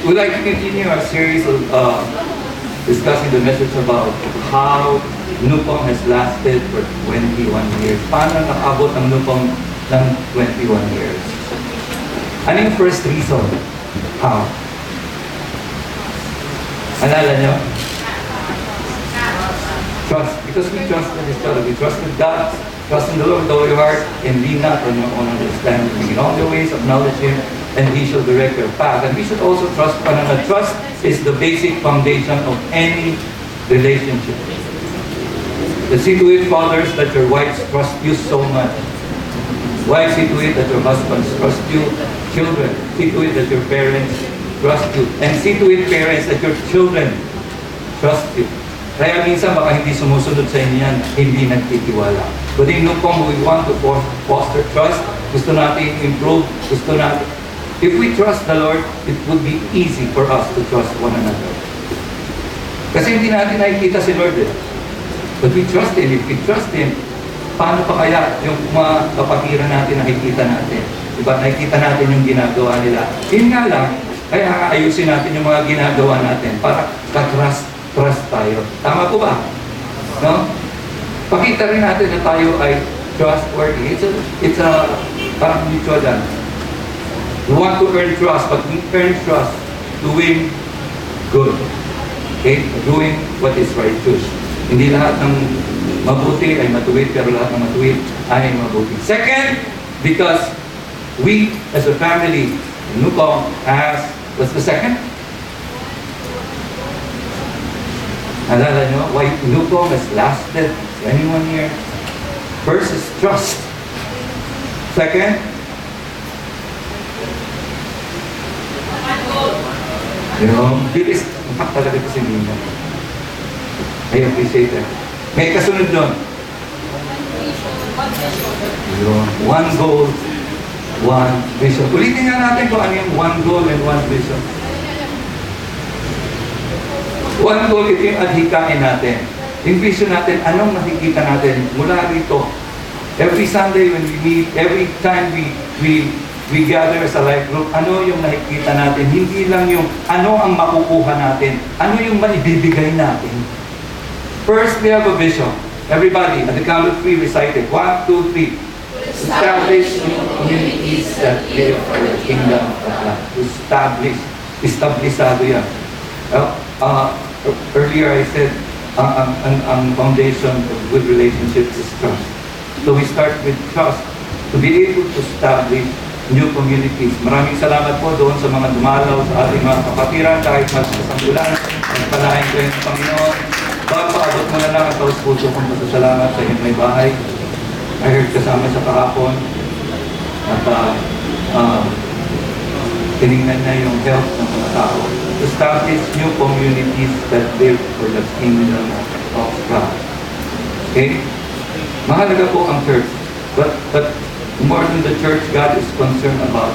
We'd like to continue our series of discussing the message about how Nucomm has lasted for 21 years. Paano nakabot ang Nucomm ng 21 years? Ano yung first reason? How? Alala nyo? Trust. Because we trusted each other. We trusted God. Trust in the Lord with all your heart and lean not on your own understanding. In all your ways acknowledge Him and He shall direct your path. And we should also trust one another. Trust is the basic foundation of any relationship. The see to it, fathers, that your wives trust you so much. Wives, see to it that your husbands trust you. Children, see to it that your parents trust you. And see to it, parents, that your children trust you. Kaya minsan baka hindi sumusunod sa inyo yan, hindi nagtitiwala. But in Nucomm, we want to foster trust. Gusto natin improve. Gusto natin. If we trust the Lord, it would be easy for us to trust one another. Kasi hindi natin nakikita si Lord eh. But we trust Him. If we trust Him, paano pa kaya yung mga kapatiran natin nakikita natin? Diba? Nakikita natin yung ginagawa nila. Yun nga lang, kaya ayusin natin yung mga ginagawa natin para ka-trust tayo. Tama po ba? No? Pakita rin natin na tayo ay trustworthy. It's a parang mutual lang. We want to earn trust, but we earn trust doing good. Okay? Doing what is righteous. Hindi lahat ng mabuti ay matuwid, pero lahat ng matuwid ay mabuti. Second, because we as a family, Nucomm has, what's the second? Alala nyo, why Nucomm has lasted 21 years? First is trust. Second, bilis. Impact talaga ito si Nina. I appreciate that. May kasunod doon. One goal, one vision. Ulitin nga natin kung ano yung one goal and one vision. One goal, ito yung adhikain natin. Yung vision natin, anong nakikita natin mula rito. Every Sunday when we meet, every time we gather as a life group, ano yung nakikita natin? Hindi lang yung ano ang makukuha natin. Ano yung maibibigay natin. First, we have a vision. Everybody, at the count of 3, recite it. 1, 2, 3. Establish new communities that live for the kingdom of God. Establisado yan. Earlier I said, ang foundation of good relationships is trust. So we start with trust to be able to establish new communities. Maraming salamat po doon sa mga dumalaw sa ating mga kapatiran kahit magsasambulan. Nagpalain ko yung Panginoon. Paabot mo na lang ang taus-puso kong pasasalamat sa inyong may bahay. I heard kasama sa kahapon at tinignan na yung health ng mga tao. Establish new communities that live for the kingdom of God. Okay? Mahalaga po ang church. But more than the church, God is concerned about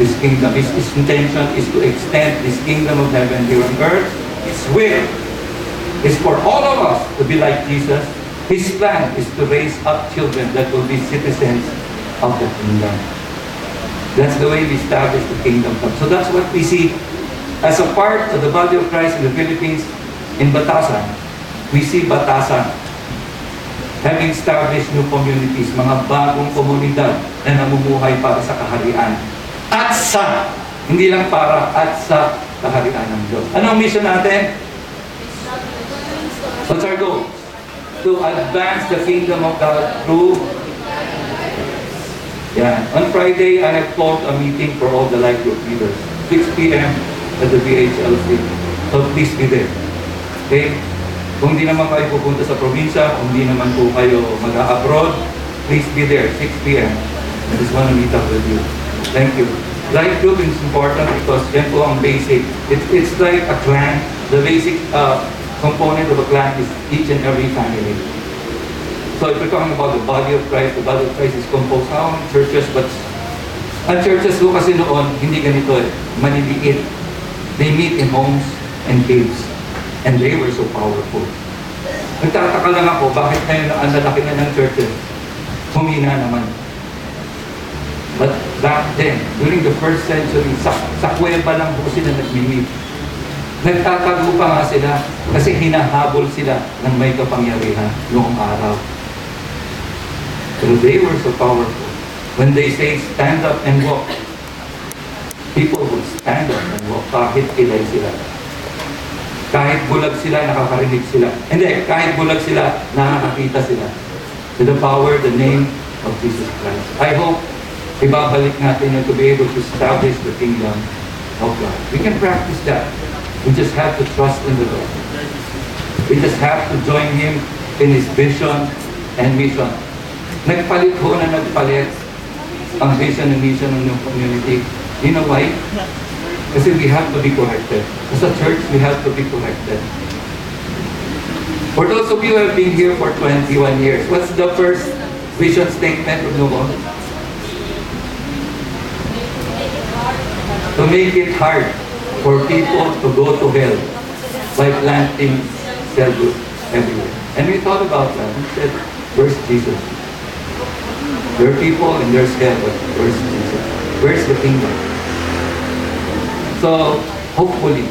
His kingdom. His intention is to extend His kingdom of heaven here on earth. His will is for all of us to be like Jesus. His plan is to raise up children that will be citizens of the kingdom. That's the way we establish the kingdom. So that's what we see as a part of the body of Christ in the Philippines, in Batasan. We see Batasan having established new communities, mga bagong komunidad na namumuhay para sa kaharian. At sa, hindi lang para, at sa kaharian ng Diyos. Anong mission natin? What's our goal? To advance the kingdom of God through. Yeah. On Friday, I have called a meeting for all the life group leaders. 6 p.m. at the BHLC. So please be there. Okay? Kung hindi naman kayo pupunta sa probinsya, kung hindi naman po kayo mag-abroad, please be there, 6 p.m. I just want to meet up with you. Thank you. Life group is important because yan po ang basic. It's like a clan. The basic component of a clan is each and every family. So if we're talking about the body of Christ is composed of churches, but ang churches po kasi noon, hindi ganito eh, maliliit. They meet in homes and caves. And they were so powerful. Nagtataka lang ako, bakit ngayon ang lalaki na ng churches, humina naman. But back then, during the first century, sa kuweba lang po sila nagmimit. Nagtatago pa nga sila kasi hinahabol sila ng may kapangyarihan noong araw. So they were so powerful. When they say, stand up and walk, people would stand up and walk kahit kilay sila. Kahit bulag sila, nakakarinig sila. Hindi, kahit bulag sila, nakakakita sila. To the power, the name of Jesus Christ. I hope ibabalik natin yun to be able to establish the kingdom of God. We can practice that. We just have to trust in the Lord. We just have to join Him in His vision and mission. Nagpalit ho na nagpalit ang vision and mission ng yung community. You know why? Kasi we have to be corrected. As a church, we have to be corrected. For those of you who have been here for 21 years, what's the first vision statement of Nucomm? To make it hard for people to go to hell by planting cell groups everywhere. And we thought about that and said, where's Jesus? There are people and there's hell, but where's Jesus? Where's the kingdom? So, hopefully,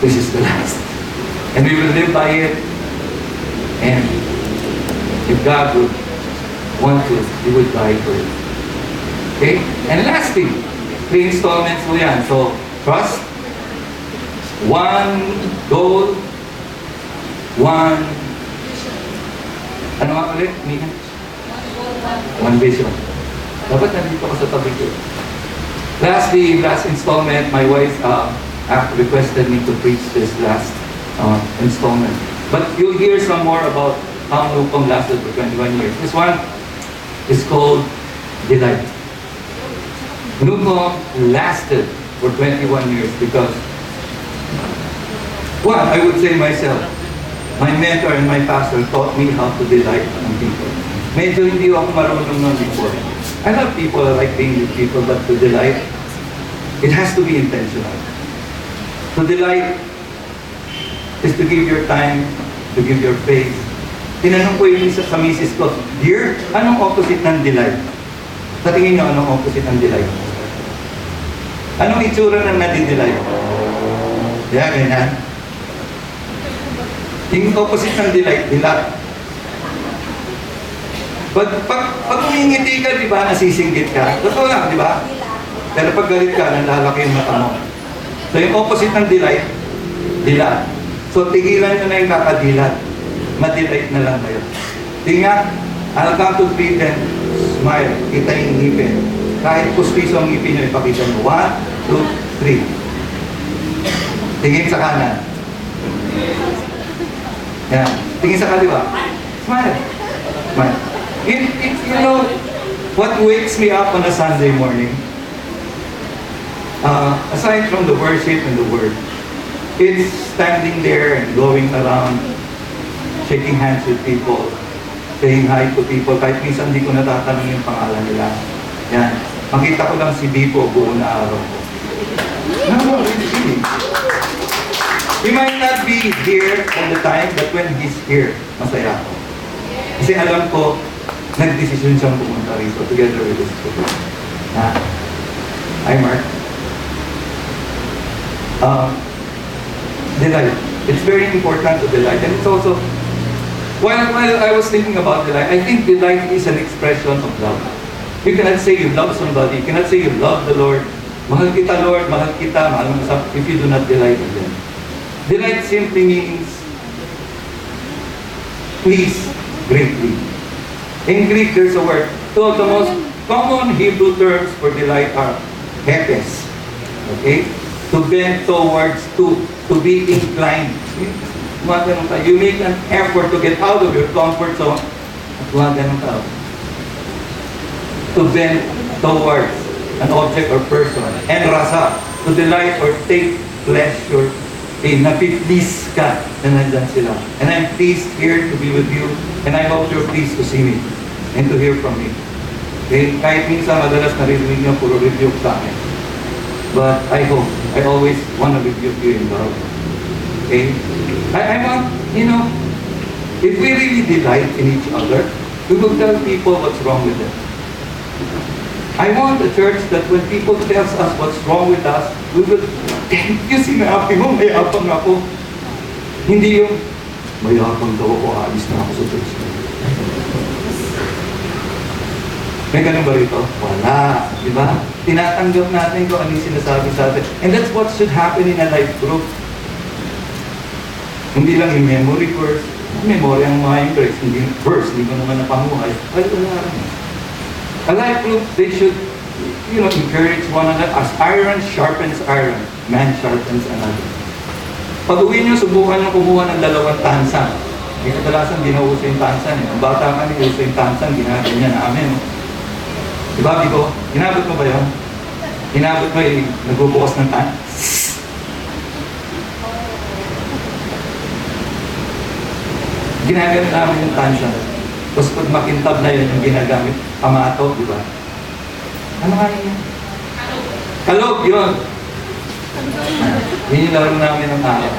this is the last. And we will live by it. And if God would want to, He would die for it. Okay? And lastly, 3 installments mo yan. So, trust, one goal, one, ano nga ulit, Mika? One vision. Dapat nandito ka sa tabi ko. Lastly, last installment, my wife requested me to preach this last installment. But you'll hear some more about how Nucomm lasted for 21 years. This one is called Delight. Nucomm lasted for 21 years because, one, I would say myself, my mentor and my pastor taught me how to delight on people. Medyo hindi ako marunong nun before. I love people, I like being with people, but to delight, it has to be intentional. To delight is to give your time, to give your faith. Tinanong ko yung isa sa misis ko, dear, anong opposite ng delight? Sa tingin nyo, anong opposite ng delight? Anong itsura ng nadidelight? Yeah, ganyan. Yung opposite ng delight, dilat. Pag umingiti ka, di ba, nasisinggit ka? Totoo lang, di ba? Pero pag galit ka, nalalaki yung mata mo. So yung opposite ng delight, dilat. So tigilan nyo na yung kakadilat. Madelight na lang kayo. Tingnan, I'll count to 3, then smile. Kita yung ngipin. Kahit pustiso ang ngipin nyo, ipakita nyo. 1, 2, 3. Tingin sa kanan. Yan. Tingin sa kaliwa. Smile. Smile. You know, what wakes me up on a Sunday morning, aside from the worship and the word, it's standing there and going around, shaking hands with people, saying hi to people, kahit minsan hindi ko natatanong yung pangalan nila. Yan. Makita ko lang si Bipo buo na araw ko. No, really. He might not be here all the time, but when he's here, masaya ako. Kasi alam ko, nag-decision siyang pumunta rito together with his children. Hi, Mark. Delight. It's very important to delight. And it's also, while I was thinking about delight, I think delight is an expression of love. You cannot say you love somebody. You cannot say you love the Lord. Mahal kita, Lord. Mahal kita. Mahal mo sa, if you do not delight in them. Delight simply means please greatly. In Greek, there's a word. Two of the most common Hebrew terms for delight are hepes. Okay? To bend towards, to be inclined. You make an effort to get out of your comfort zone. To bend towards an object or person. And rasa, to delight or take pleasure. Napiplease ka na nandyan sila. And I'm pleased here to be with you. And I hope you're pleased to see me and to hear from me. Okay? Kahit minsan madalas narinig niyo puro rebuke sa akin. But I hope, I always want to rebuke you in love. Okay? I want, you know, if we really delight in each other, we will tell people what's wrong with them. I want a church that when people tells us what's wrong with us, we will, thank you, sinabi mo, mayabang ako. Hindi yung, mayabang daw ako, alis na ako sa church. May ganun ba rito? Wala. Di ba? Tinatanggap natin kung ano yung sinasabi sa atin. And that's what should happen in a life group. Hindi lang yung memory verse. Memory ang mga yung verse. Hindi ko naman napamuhay. Ay, wala. A life group, they should, encourage one another. As iron sharpens iron, man sharpens another. Pag uwi nyo, subukan nyo kumuha ng 2 tansan. May kadalasan, di na uso yung tansan. Ang bata kami, uso yung tansan, ginaganyan namin. Diba, Biko? Inabot mo ba yun? Inabot mo yung nagbubukas ng tansan? Ginagamit namin yung tansan. Tapos pag makintab na yun, yung ginagamit, kamato, di ba? Ano nga yun? Kalog, yun. Yun yung laro namin ng araw.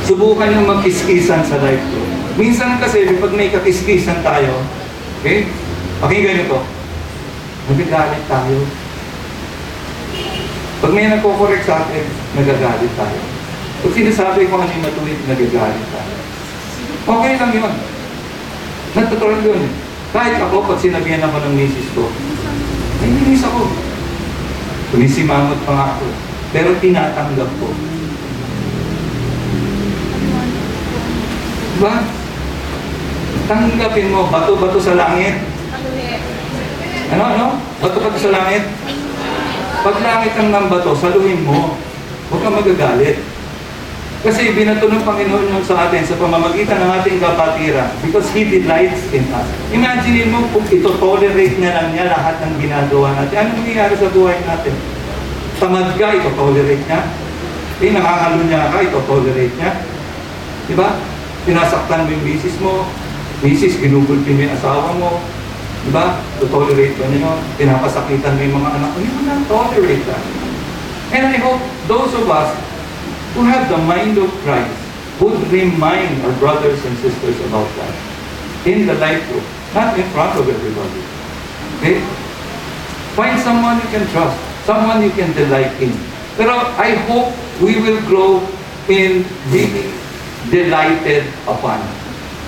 Subukan yung magkiskisan sa life ko. Minsan kasi, pag may kakiskisan tayo, okay? Pakinggan nyo to. Nagagalit tayo. Pag may nagko-correct sa atin, nagagalit tayo. Pag sinasabi ko ano yung matuwid, nagagalit tayo. Okay lang yun. Natutural yun. Kahit ako, pag sinabihan ako ng misis ko, ay, nilis ako. Tumisimangot pa nga ako. Pero tinatanggap ko. Diba? Tanggapin mo, bato-bato sa langit. Ano? Bato-bato sa langit? Pag langit ang nambato, saluhin mo. Huwag kang magagalit. Kasi binato ng Panginoon yung sa atin sa pamamagitan ng ating kapatiran because He delights in us. Imagine mo kung ito-tolerate na lang niya lahat ng ginagawa natin. Ano mangyayari sa buhay natin? Tamad ka, ito-tolerate niya. Nakakalo niya ka, ito-tolerate niya. Diba? Pinasaktan mo yung misis, ginugulpin mo yung asawa mo. Diba? To-tolerate ba niyo? Pinapasakitan mo yung mga anak mo. You will not tolerate that. And I hope those of us who have the mind of Christ would remind our brothers and sisters about that in the life group, not in front of everybody. Okay? Find someone you can trust, someone you can delight in. Pero I hope we will grow in being delighted upon.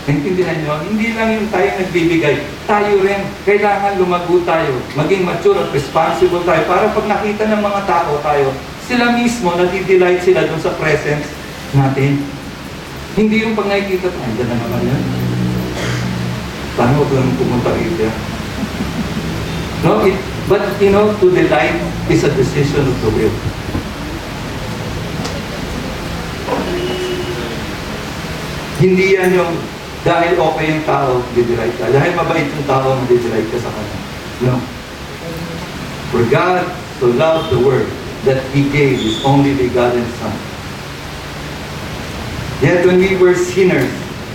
Naintindihan nyo? Hindi lang yung tayo nagbibigay. Tayo rin, kailangan lumago tayo, maging mature at responsible tayo para pag nakita ng mga tao tayo, sila mismo, nati-delight sila dun sa presence natin. Hindi yung pag nakikita tayo, andyan na naman yan. Paano ko lang pumunta rito? No, but to delight is a decision of the will. Hindi yan yung dahil okay yung tao, didelight ka. Dahil mabait yung tao, didelight ka sa kanya. No. For God so loved the world that He gave His only begotten Son. Yet when we were sinners,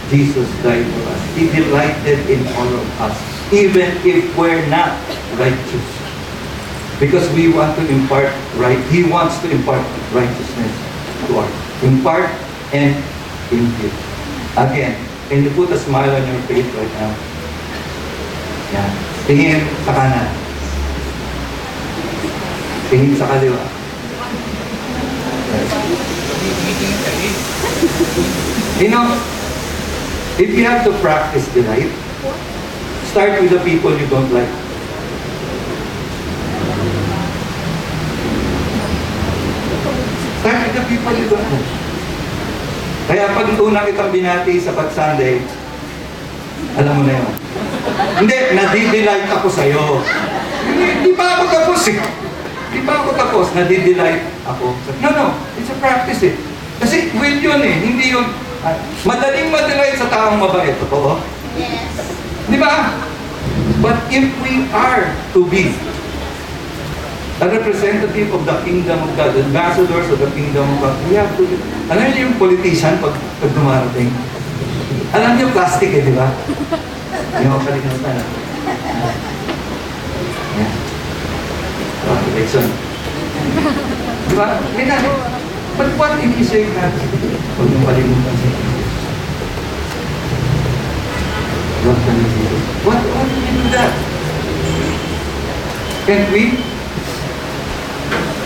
Jesus died for us. He delighted in all of us, even if we're not righteous. Because we want to impart He wants to impart righteousness to us. Impart and impute. Again, can you put a smile on your face right now? Yan. Tingin sa kanan. Tingin sa kaliwa. If you have to practice delight, start with the people you don't like. Start with the people you don't like. Kaya pag una kitang binati sa Pag-Sunday, alam mo na yun. Hindi, nadidelight ako sa'yo. Hindi pa ako tapos eh. Hindi pa ako tapos, nadidelight ako. No, it's a practice eh. Kasi will yun eh, hindi yun. Madaling madelight sa taong mabait, totoo? Yes. Di ba? But if we are to be a representative of the kingdom of God, ambassadors of the kingdom of God, we have to be. Alam niyo yung politician pag dumarating? Alam niyo plastic eh, di ba? Yung makalimutan na. Yan. Election. Di ba? But what if you say that? Huwag niyong kalimutan siya. love ka ni Jesus. What do we do that? Can't we?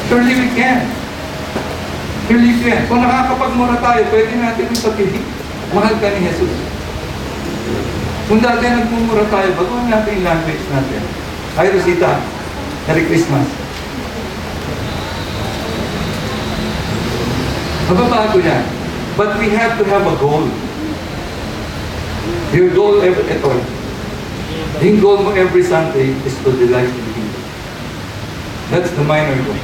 Surely we can. Surely we can. Kung nakakapagmura tayo, pwede natin ipagpili. Mahal ka ni Jesus. Kung dati nagmumura tayo, baguhan natin yung language natin. Ay, Rosita, Merry Christmas. Mababago yan. But we have to have a goal. Your goal, ito. Yung goal mo every Sunday is to delight in Him. That's the minor goal.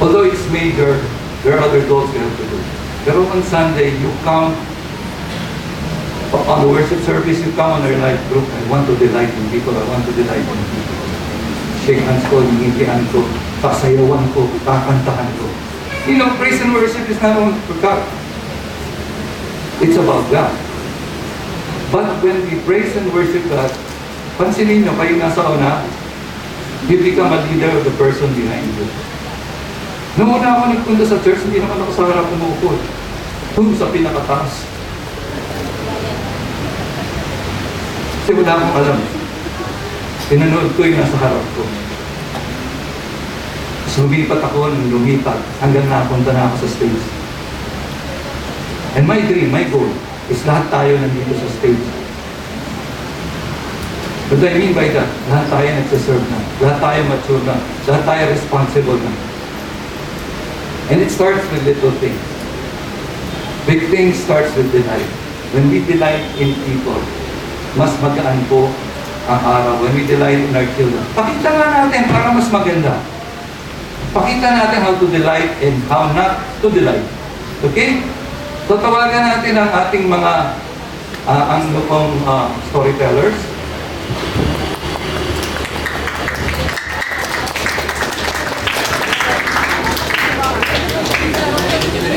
Although it's major, there are other goals you have to do. Pero on Sunday, you come on the worship service, you come on our life group. I want to delight in people. I want to delight in people. Shake hands ko, hingihan ko, pasayawan ko, kakantahan ko. You know, praise and worship is not only for God. It's about God. But when we praise and worship God, pansinin nyo, kayo nasa una, you become a leader of the person behind you. Noong una ako nagpunta sa church, hindi naman ako sa harap umupo. Doon sa pinakataas. Kasi wala akong alam. Pinanood ko yung nasa harap ko. So, lumipat ako ng lumipat hanggang napunta na ako sa stage. And my dream, my goal, is lahat tayo nandito sa stage. What I mean by that, lahat tayo nagsaserve na, lahat tayo mature na, lahat tayo responsible na. And it starts with little things. Big things starts with delight. When we delight in people, mas magaan po ang araw. When we delight in our children, pakita nga natin para mas maganda. Pakita natin how to delight and how not to delight. Okay? So tawagan natin ang ating mga ang Nucomm storytellers.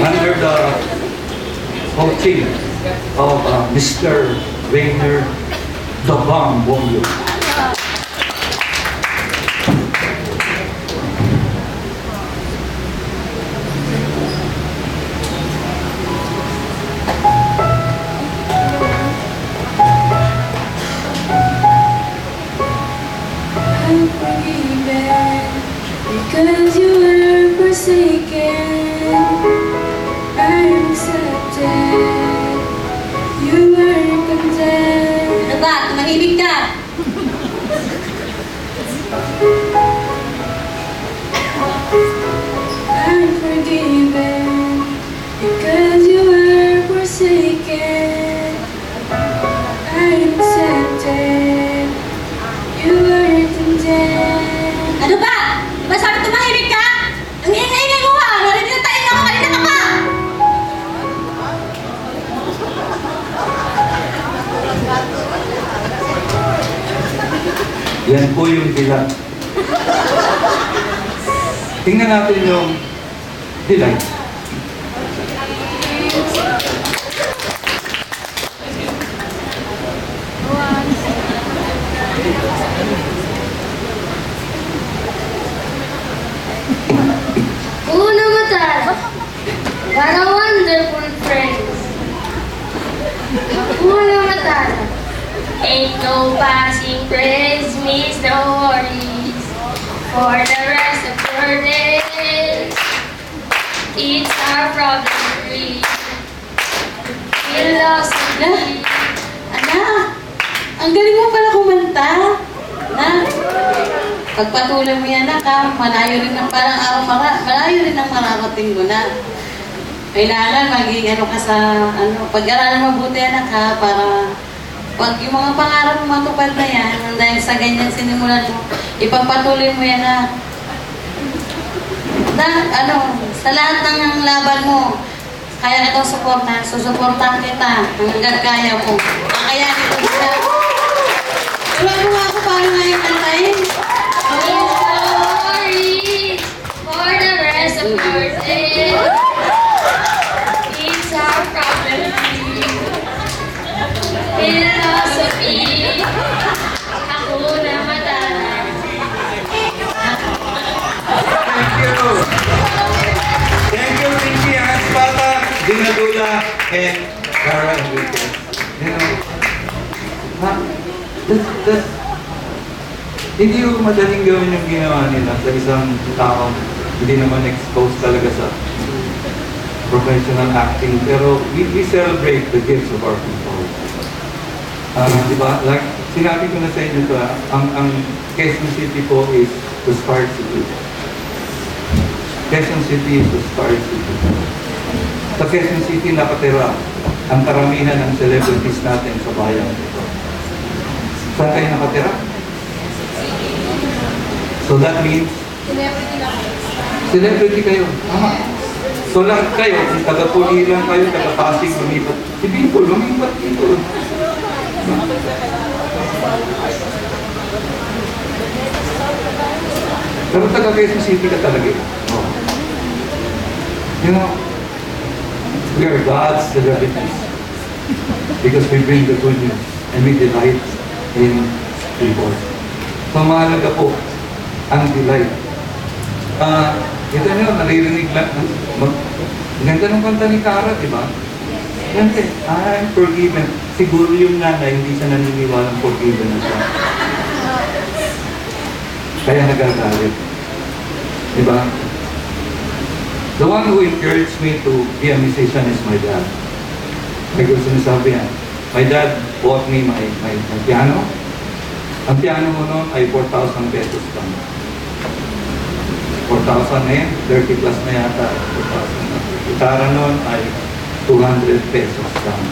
Under the coaching of Mr. Rainer the Bomb Bongo. Because you were forsaken, I am accepted. You were content. Ano ba? Tumahimik ka! I'm forgiven because you were forsaken. I am accepted. You were content. Ano ba? Diba sabi tumahimik ka? Ang ingay-ingay mo ha! Narinig na tayo ako kanina ka pa! Yan po yung delight. Tingnan natin yung delight. Una Matata, what a wonderful friends. Una Matata, Ain't no passing praise, miss no worries. For the rest of your days, it's our problem free. Philosophy. Anak, ang galing mo pala kumanta. Na, pagpatuloy mo yan, anak, ha? Malayo rin ang parang araw, malayo rin ang mararating mo na. Kailangan maging ano ka sa, pag-aralan mabuti, anak, ha? Para pag yung mga pangarap mo matupad na yan, dahil sa ganyan sinimulan mo, ipagpatuloy mo yan, ha? Sa lahat ng laban mo, kaya itong suportahan, susuportahan kita hanggang kaya mo. Kakayanin ko sila. Wala mo nga ako paano nga yung kantahin. Sorry for the rest of your days. It's our problem free. Philosophy. Hakuna Matata. Thank you. Thank you, Pinky, Hans Pata, Dinadula, and Cara Enriquez. You know, That's, hindi yung madaling gawin yung ginawa nila sa isang tao, hindi naman exposed talaga sa professional acting, pero we celebrate the gifts of our people. Di ba? Like, sinabi ko na sa inyo ito, ang Quezon City po is the Star City. Quezon City is the Star City. Sa Quezon City nakatira ang karamihan ng celebrities natin sa bayan dito. Saan kayo nakatira? So that means celebrity kayo. Tama. So lahat kayo, kung taga-Pulilan kayo, taga-Pasig, lumipat. Si Bimbo, lumipat dito. Pero taga-Quezon City ka talaga. Oh. You know, we are God's celebrities because we bring the good news and we delight in people. So mahalaga po ang delight. Ito nyo, naririnig lang. Ganda ng kanta ni Cara, di ba? Ganda, I'm forgiven. Siguro yung nanay, hindi siya naniniwalang forgiven na siya. Kaya nagagalit. Di ba? The one who encouraged me to be a musician is my dad. Like sinasabi niya, my dad bought me my piano. Ang piano mo noon ay 4,000 pesos lang. 4,000 na yan, 30 plus na yata. 4,000. Gitara noon ay 200 pesos lang.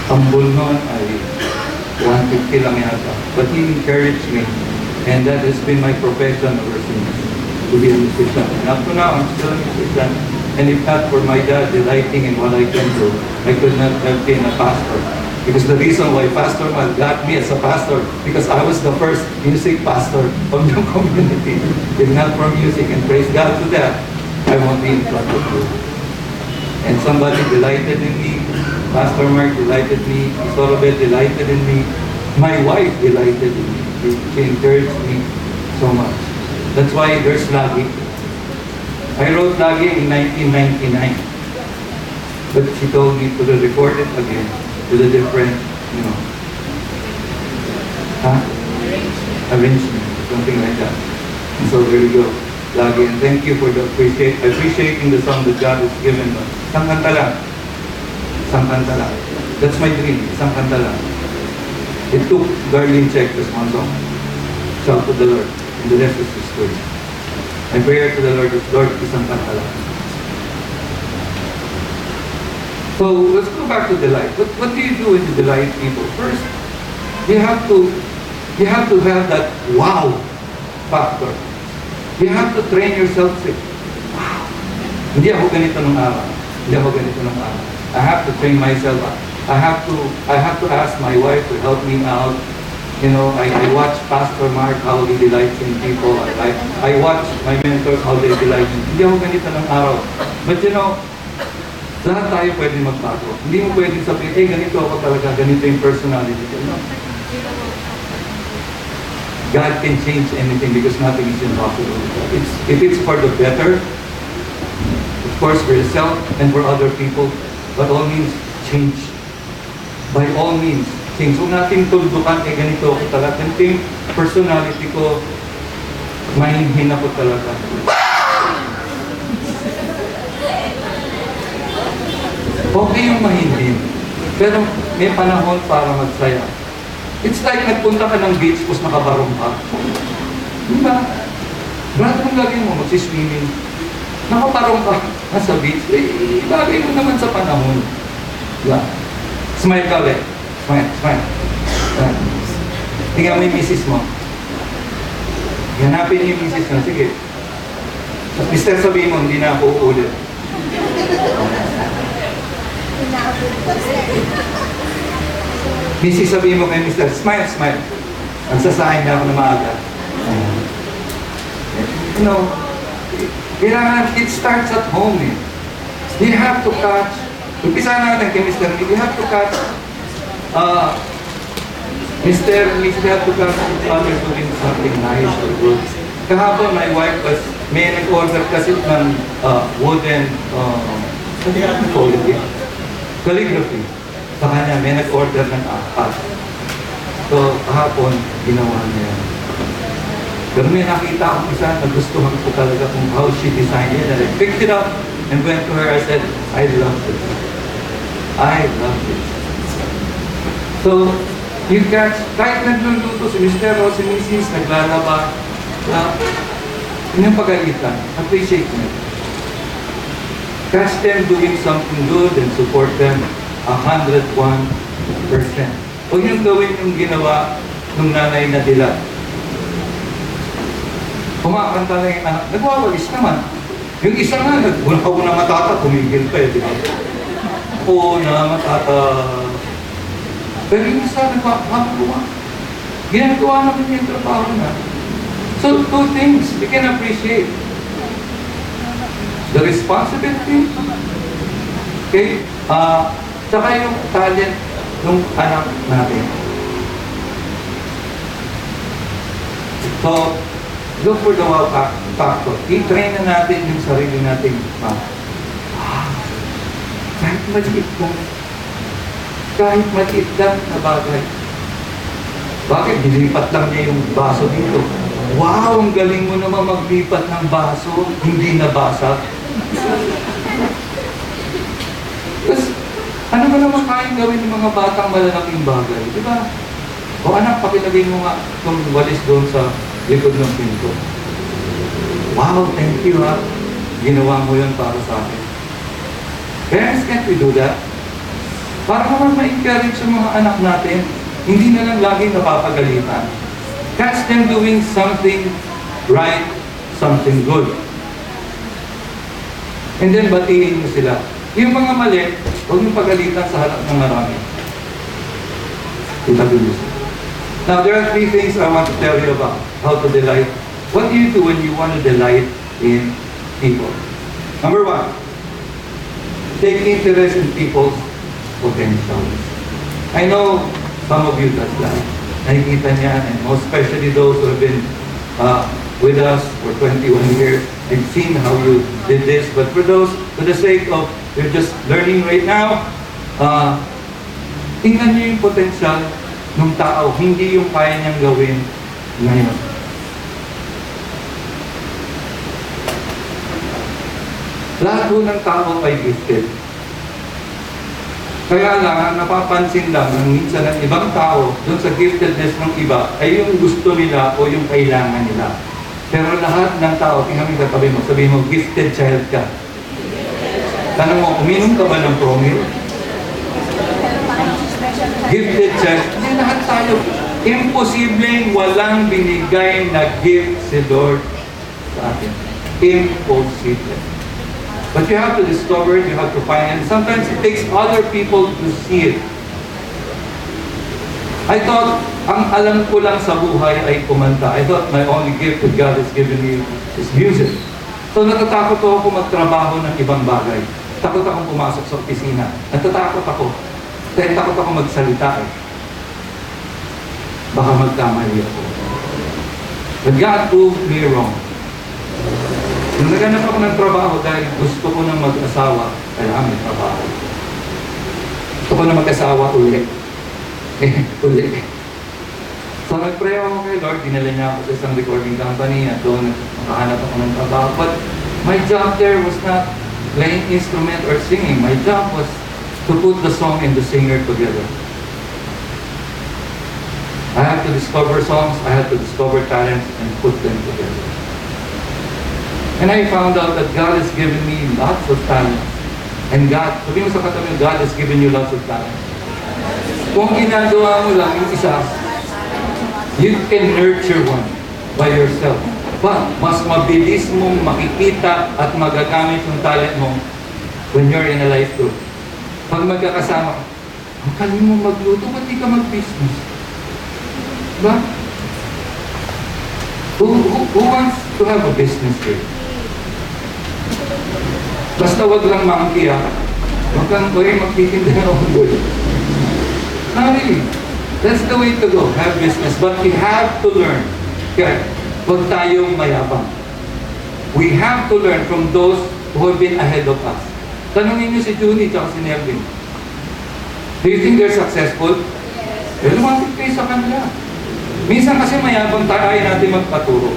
Tambol noon ay 150 lang yata. But he encouraged me, and that has been my profession ever since, to be a musician. And up to now, I'm still a musician. And if not for my dad delighting in what I can do, I could not have been a pastor. Because the reason why Pastor Mal got me as a pastor, because I was the first music pastor of the community. If not for music, and praise God to that, I won't be in front of you. And somebody delighted in me. Pastor Mark delighted me. Sorobet delighted in me. My wife delighted in me. She encouraged me so much. That's why there's Lagi. I wrote Lagi in 1999. But she told me to record it again with a different, arrangement, something like that. And so there you go. Lagi. And thank you for the appreciating the song that God has given us. Isang kanta lang. Isang kanta lang. That's my dream. Isang kanta lang. It took Darlene Check this one song. Shout to the Lord. And the rest is history. My prayer to the Lord is, Lord, isang kanta lang. So let's go back to delight. What do you do when you delight people? First, you have to have that wow factor. You have to train yourself to say, wow, hindi ako ganito ng araw. Hindi ako ganito ng araw. I have to train myself. I have to ask my wife to help me out. I watch Pastor Mark how he delights in people. I watch my mentors how they delight in. Hindi ako ganito ng araw. But lahat tayo pwede magbago. Hindi mo pwedeng sabihin, ganito ako talaga, ganito yung personality ko. No. God can change anything because nothing is impossible. If it's for the better, of course for yourself and for other people, by all means, change. By all means, change. Huwag natin tuldukan, ganito ako talaga. Ganito yung personality ko, mahinhin ako talaga. Okay yung mahinhin, pero may panahon para magsaya. It's like nagpunta ka ng beach, tapos nakabarong ka. Diba? Brad, kung lagay mo, magsiswimming. Nakabarong ka sa beach, ilagay mo naman sa panahon. Diba? Smile ka ulit. Smile. Tingnan mo yung misis mo. Hanapin niyo yung misis mo. Sige. Mister, sabihin mo, hindi na ako uulit. Missy, sabihin mo kay Mr. Smile. Nagsasahin na ako na maaga. Kailangan, it starts at home eh. You have to catch, umpisa natin kay Mr. You have to catch, Mr. you have to catch others doing something nice or good. Kahapon, my wife may nag-order kasi ng wooden, calligraphy. Sa kanya, may nag-order ng apat. So, kahapon, ginawa niya yan. Pero may nakita akong isa, nagustuhan ko talaga kung how she designed it. And I picked it up and went to her. I said, I love this. I love this. So, you catch, kahit nagluluto si Mr. o si Mrs. naglalaba, yung pagalitan, appreciate mo. Catch them doing something good and support them 101%. Huwag niyong gawin yung ginawa ng nanay na dilat. Kumakanta na yung anak, nagwawalis naman. Yung isa nga, una matata, tumigil pa di ba? Na matata. Pero yung isa, nagwagawa. Ginagawa naman yung trabaho na. So, two things we can appreciate. The responsibility, okay? Tsaka yung talent ng anak natin. So, look for the wow factor. I-train na natin yung sarili natin. Kahit maliit lang. Kahit maliit lang na bagay. Bakit? Dilipat lang niya yung baso dito. Wow, ang galing mo naman maglipat ng baso. Hindi nabasa. Tapos, ano ba naman kayang gawin ng mga batang malalaking bagay? Di ba? O anak, pakilagay mo nga itong walis doon sa likod ng pinto. Wow, thank you ha. Ginawa mo yun para sa akin. Parents, can't we do that? Para naman ma-encourage yung mga anak natin, hindi na lang lagi napapagalitan. Catch them doing something right, something good. And then batiin mo sila. Yung mga mali, huwag yung pagalitan sa harap ng marami. Itagulis. Now, there are three things I want to tell you about how to delight. What do you do when you want to delight in people? Number one, take interest in people's potential. I know some of you does that. Nakikita niya, and most especially those who have been with us for 21 years. I've seen how you did this, but for those, for the sake of, you're just learning right now, tingnan niyo yung potential ng tao, hindi yung kaya niyang gawin ngayon. Lahat ng tao ay gifted. Kaya lang, napapansin lang ng minsan ng ibang tao dun sa giftedness ng iba ay yung gusto nila o yung kailangan nila. Pero lahat ng tao, tingnan mo katabi mo, sabihin mo, gifted child ka. Tanong mo, uminom ka ba ng promil? Gifted child. Hindi lahat tayo. Imposibleng walang binigay na gift si Lord sa atin. Impossible. But you have to discover it, you have to find it. Sometimes it takes other people to see it. I thought, ang alam ko lang sa buhay ay kumanta. I thought my only gift that God has given me is music. So natatakot ako magtrabaho ng ibang bagay. Takot akong pumasok sa opisina. Natatakot ako. Dahil takot ako magsalita eh. Baka magkamali ako. But God proved me wrong. Nung naganap ako ng trabaho dahil gusto ko nang mag-asawa, kailangan may trabaho. Gusto ko na mag-asawa ulit. Ulit. So nag-pray ako kay Lord, dinala niya ako sa isang recording company at doon makahanap ako ng trabaho. But my job there was not playing instrument or singing. My job was to put the song and the singer together. I had to discover songs, I had to discover talents and put them together. And I found out that God has given me lots of talent. And God, sabi mo sa katabi, God has given you lots of talent. Kung ginagawa mo lang yung isa, you can nurture one by yourself. But mas mabilis mong makikita at magagamit yung talent mo when you're in a life group. Pag magkakasama, ang galing mo magluto, ba't di ka mag-business? Diba? Who wants to have a business here? Basta wag lang monkey ha. Wag kang magtitinda ng unggoy. No, really. That's the way to go. Have business. But we have to learn. Kaya, wag tayong mayabang. We have to learn from those who have been ahead of us. Tanungin niyo si Junie at si Nelvin. Do you think they're successful? lumapit kayo sa kanila. Minsan kasi mayabang tayo, ayaw natin magpaturo.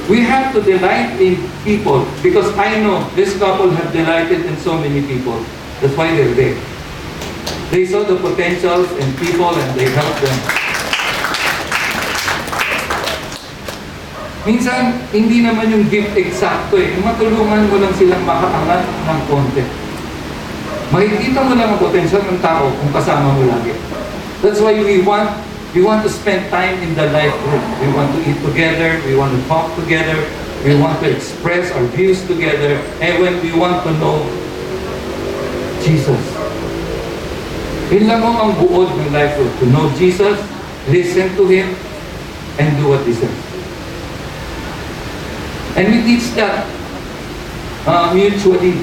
We have to delight in people because I know this couple have delighted in so many people. That's why they're there. They saw the potentials in people and they helped them. Minsan, hindi naman yung gift eksakto eh. Matulungan mo lang silang makaangat ng konti. Makikita mo lang ang potential ng tao kung kasama mo lagi. That's why we want to spend time in the life group. We want to eat together, we want to talk together, we want to express our views together, and when we want to know Jesus. Yun lang ang buod ng life group. To know Jesus, listen to Him, and do what He says. And we teach that mutually.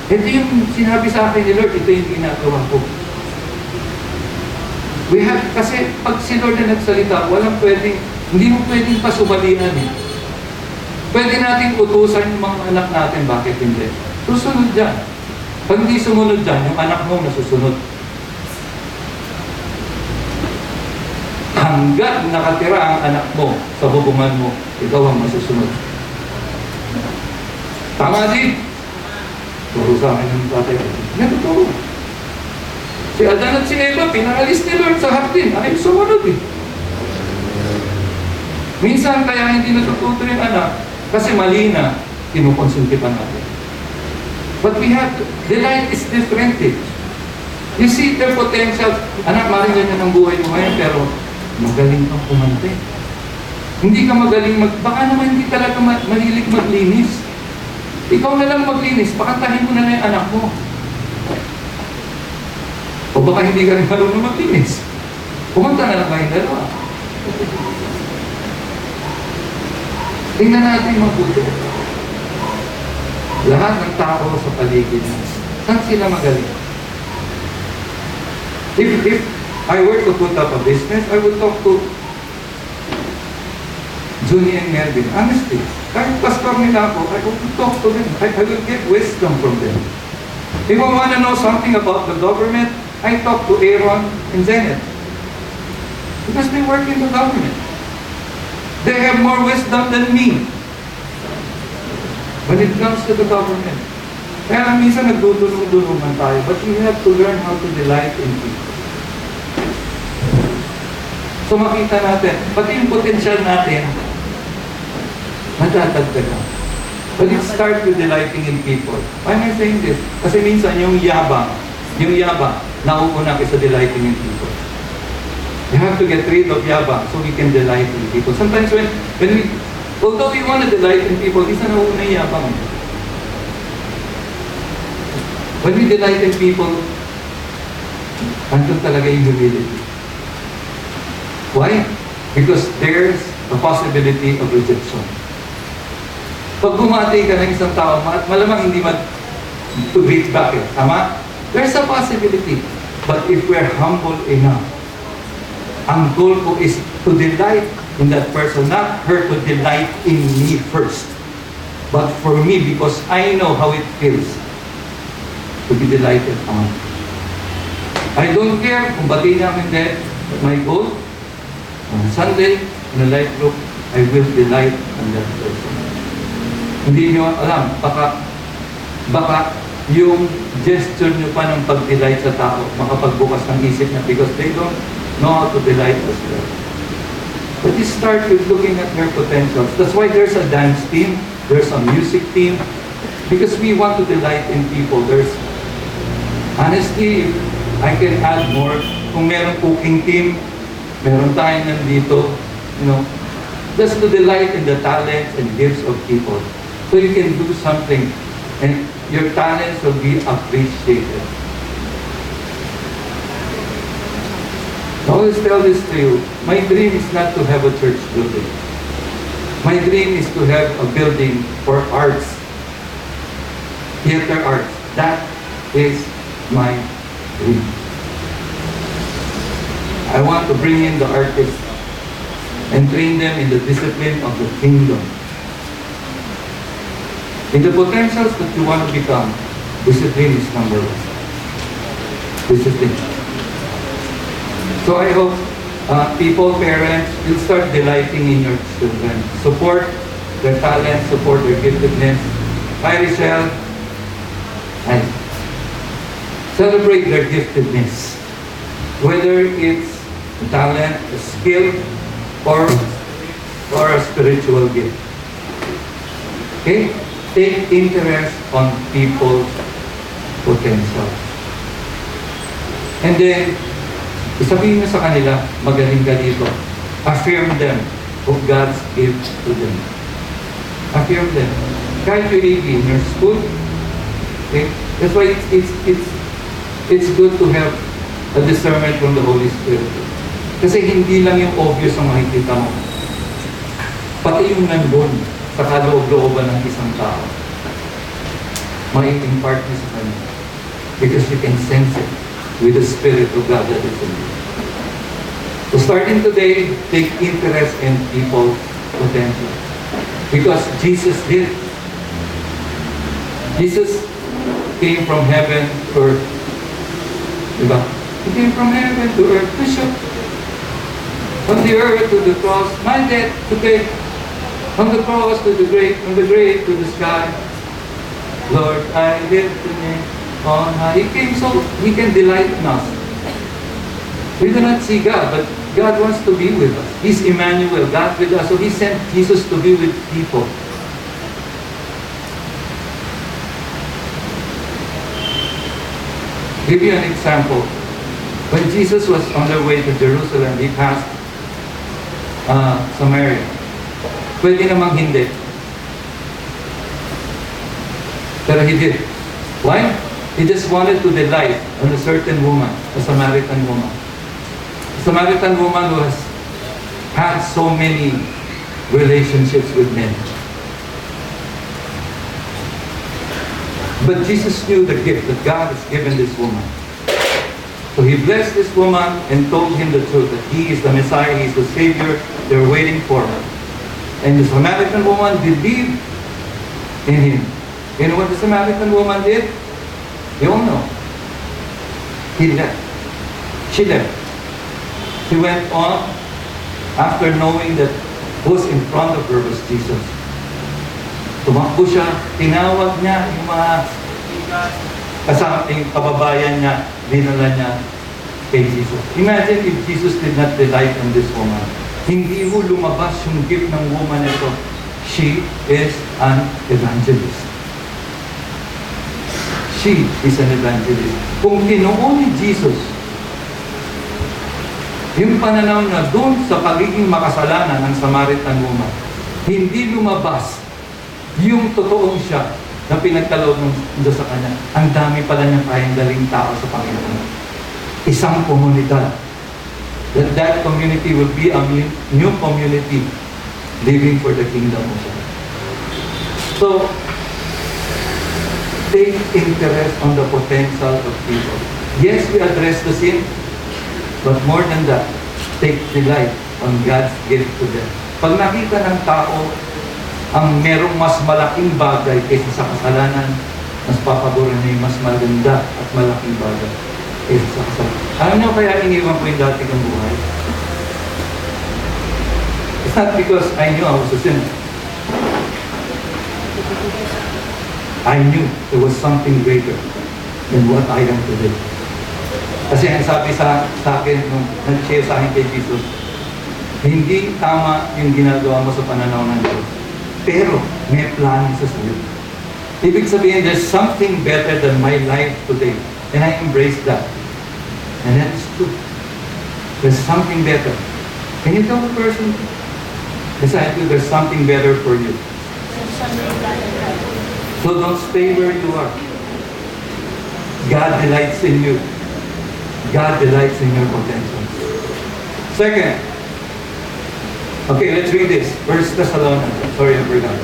Ito yung sinabi sa akin ni Lord, ito yung ginagawa ko. We have, kasi pag si Lord na nagsalita, hindi mo pwedeng pasubalihan eh. Pwede natin utusan yung mga anak natin, bakit hindi? Susunod dyan. Pag hindi sumunod dyan, yung anak mo nasusunod. Hanggat nakatira ang anak mo sa hubungan mo, ikaw ang masusunod. Tama din. Turo sa akin ng tatay. Natuturo. Si Adan at si Eva, pinaalis ni Lord sa hardin. Ay, sumunod eh. Minsan kaya hindi natututo yung anak kasi mali na kinukonsulti pa natin. But we have to. The light is different eh. You see their potential. Anak, maring ganyan ang buhay mo ngayon pero magaling kang kumante. Hindi ka magaling baka naman hindi talaga mahilig maglinis. Ikaw na lang maglinis, pakantahin mo na yung anak mo. O baka hindi ka rin marunong maglinis. Pumunta na lang kayong dalawa. Tingnan natin mabuti. Lahat ng tao sa paligid natin, saan sila magaling? If I were to put up a business, I would talk to Junie and Melvin. Honestly, kahit pastor nila ako, I would talk to them. I will get wisdom from them. If I want to know something about the government, I talk to Aaron and Zenith. Because they work in the government. They have more wisdom than me when it comes to the government. Kaya minsan nagdudulong-dulungan tayo, but we have to learn how to delight in people. So makita natin, pati yung potential natin, nadadagdagan. But it starts with delighting in people. Why am I saying this? Kasi minsan yung yabang, nauuna kaysa delighting in people. You have to get rid of yabang so we can delight in people. Sometimes when we, although we want to delight in people, isa nauuna yung yabang. When we delight in people, andun talaga yung humility. Why? Because there's a possibility of rejection. Pag bumati ka ng isang tao, malamang hindi to reach back eh. Tama? There's a possibility. But if we're humble enough, ang goal ko is to delight in that person, not her to delight in me first. But for me, because I know how it feels to be delighted on. I don't care kung bati niya hindi. My goal, on Sunday, in a life group, I will delight on that person. Hindi nyo alam, baka yung gesture nyo pa ng pag-delight sa tao, makapagbukas ng isip niya because they don't know how to delight as well. But you start with looking at their potentials. That's why there's a dance team, there's a music team, because we want to delight in people. There's, honestly, I can add more. Kung meron cooking team, meron tayong nandito, just to delight in the talents and gifts of people. So you can do something and your talents will be appreciated. I always tell this to you, my dream is not to have a church building. My dream is to have a building for arts, theater arts. That is my dream. I want to bring in the artists and train them in the discipline of the kingdom. In the potentials that you want to become, discipline is number one. Discipline. So I hope People, parents, you'll start delighting in your children. Support their talent, support their giftedness. Hi, Richelle. Hi. Celebrate their giftedness. Whether it's a talent, a skill, or a spiritual gift. Okay? Take interest on people's potential. And then, isabihin mo sa kanila, magaling ka dito. Affirm them of God's gift to them. Affirm them. Kahit you're in your school, okay? That's why it's good to have a discernment from the Holy Spirit. Kasi hindi lang yung obvious ang makikita mo. Pati yung nandun sa kaloob-looban ng isang tao, mai-impart mo sa kanya. Because you can sense it with the Spirit of God that is in you. So starting today, take interest in people's potential. Because Jesus did. Jesus came from heaven to earth. Diba? He came from heaven to earth to show. From the earth to the cross, my death to pay. From the cross to the grave, from the grave to the sky. Lord, I lift the name on high. He came so He can delight in us. We do not see God, but God wants to be with us. He's Emmanuel, God with us. So He sent Jesus to be with people. Give you an example. When Jesus was on the way to Jerusalem, He passed Samaria. Pwede namang hindi. Pero He did. Why? He just wanted to delight on a certain woman, a Samaritan woman. A Samaritan woman who has had so many relationships with men. But Jesus knew the gift that God has given this woman. So He blessed this woman and told him the truth, that He is the Messiah, He is the Savior they're waiting for. And the Samaritan woman believed in Him. You know what the Samaritan woman did? You all know. He left. She left. She went on after knowing that who's in front of her was Jesus. Tumakbo siya, tinawag niya yung mga kasamang kababayan niya, dinala niya kay Jesus. Imagine if Jesus did not delight on this woman. Hindi ho lumabas yung gift ng woman ito. She is an evangelist. She is an evangelist. Kung tinuon ni Jesus yung pananaw na doon sa pagiging makasalanan ng Samaritan woman, hindi lumabas yung totoong siya na pinagkaloob ng Diyos sa kanya. Ang dami pala niyang kayang daling tao sa Panginoon. Isang komunidad. That community will be a new community living for the kingdom of God. So, take interest on the potential of people. Yes, we address the sin, but more than that, take delight on God's gift to them. Pag nakita ng tao ang merong mas malaking bagay kaysa sa kasalanan, mas papaboran niya yung mas maganda at malaking bagay kaysa sa kasalanan. Alam niyo kaya iniwan ko yung dati kong buhay? It's not because I knew I was a sinner. I knew there was something greater than what I am today. Kasi ang sabi sa akin, nung nag-share sa akin kay Jesus, hindi tama yung ginagawa mo sa pananaw ng Diyos. Pero may plan sa sa'yo. Ibig sabihin, there's something better than my life today. And I embrace that. And that is true. There's something better. Can you tell the person beside you, there's something better for you? So don't stay where you are. God delights in you. God delights in your potential. Second, okay, let's read this. 1 Thessalonians. Sorry, I forgot.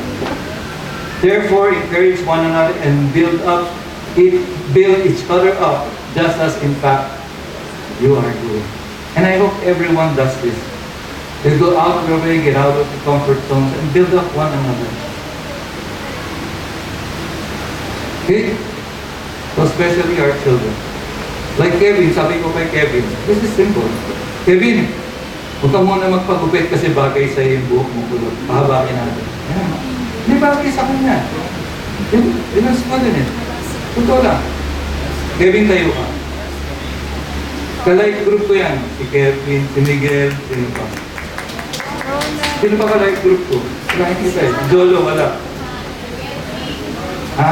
Therefore, encourage one another and build each other up, just as in fact you are doing. And I hope everyone does this. They go out of their way, get out of the comfort zones, and build up one another. Okay? So especially our children. Like Kevin, sabi ko kay Kevin, this is simple. Kevin, Huwag ka muna magpagupit kasi bagay sa yung buhok mo kulot. Pahabakin natin. Ayan. Hindi bagay sa kanya. Yun ang small din eh. Totoo lang. Kevin, tayo ka. Ka-like group ko yan. Si Kevin, si Miguel, sino pa. Sino pa ka-like group ko? Wala kita eh. Jolo, wala. Ha?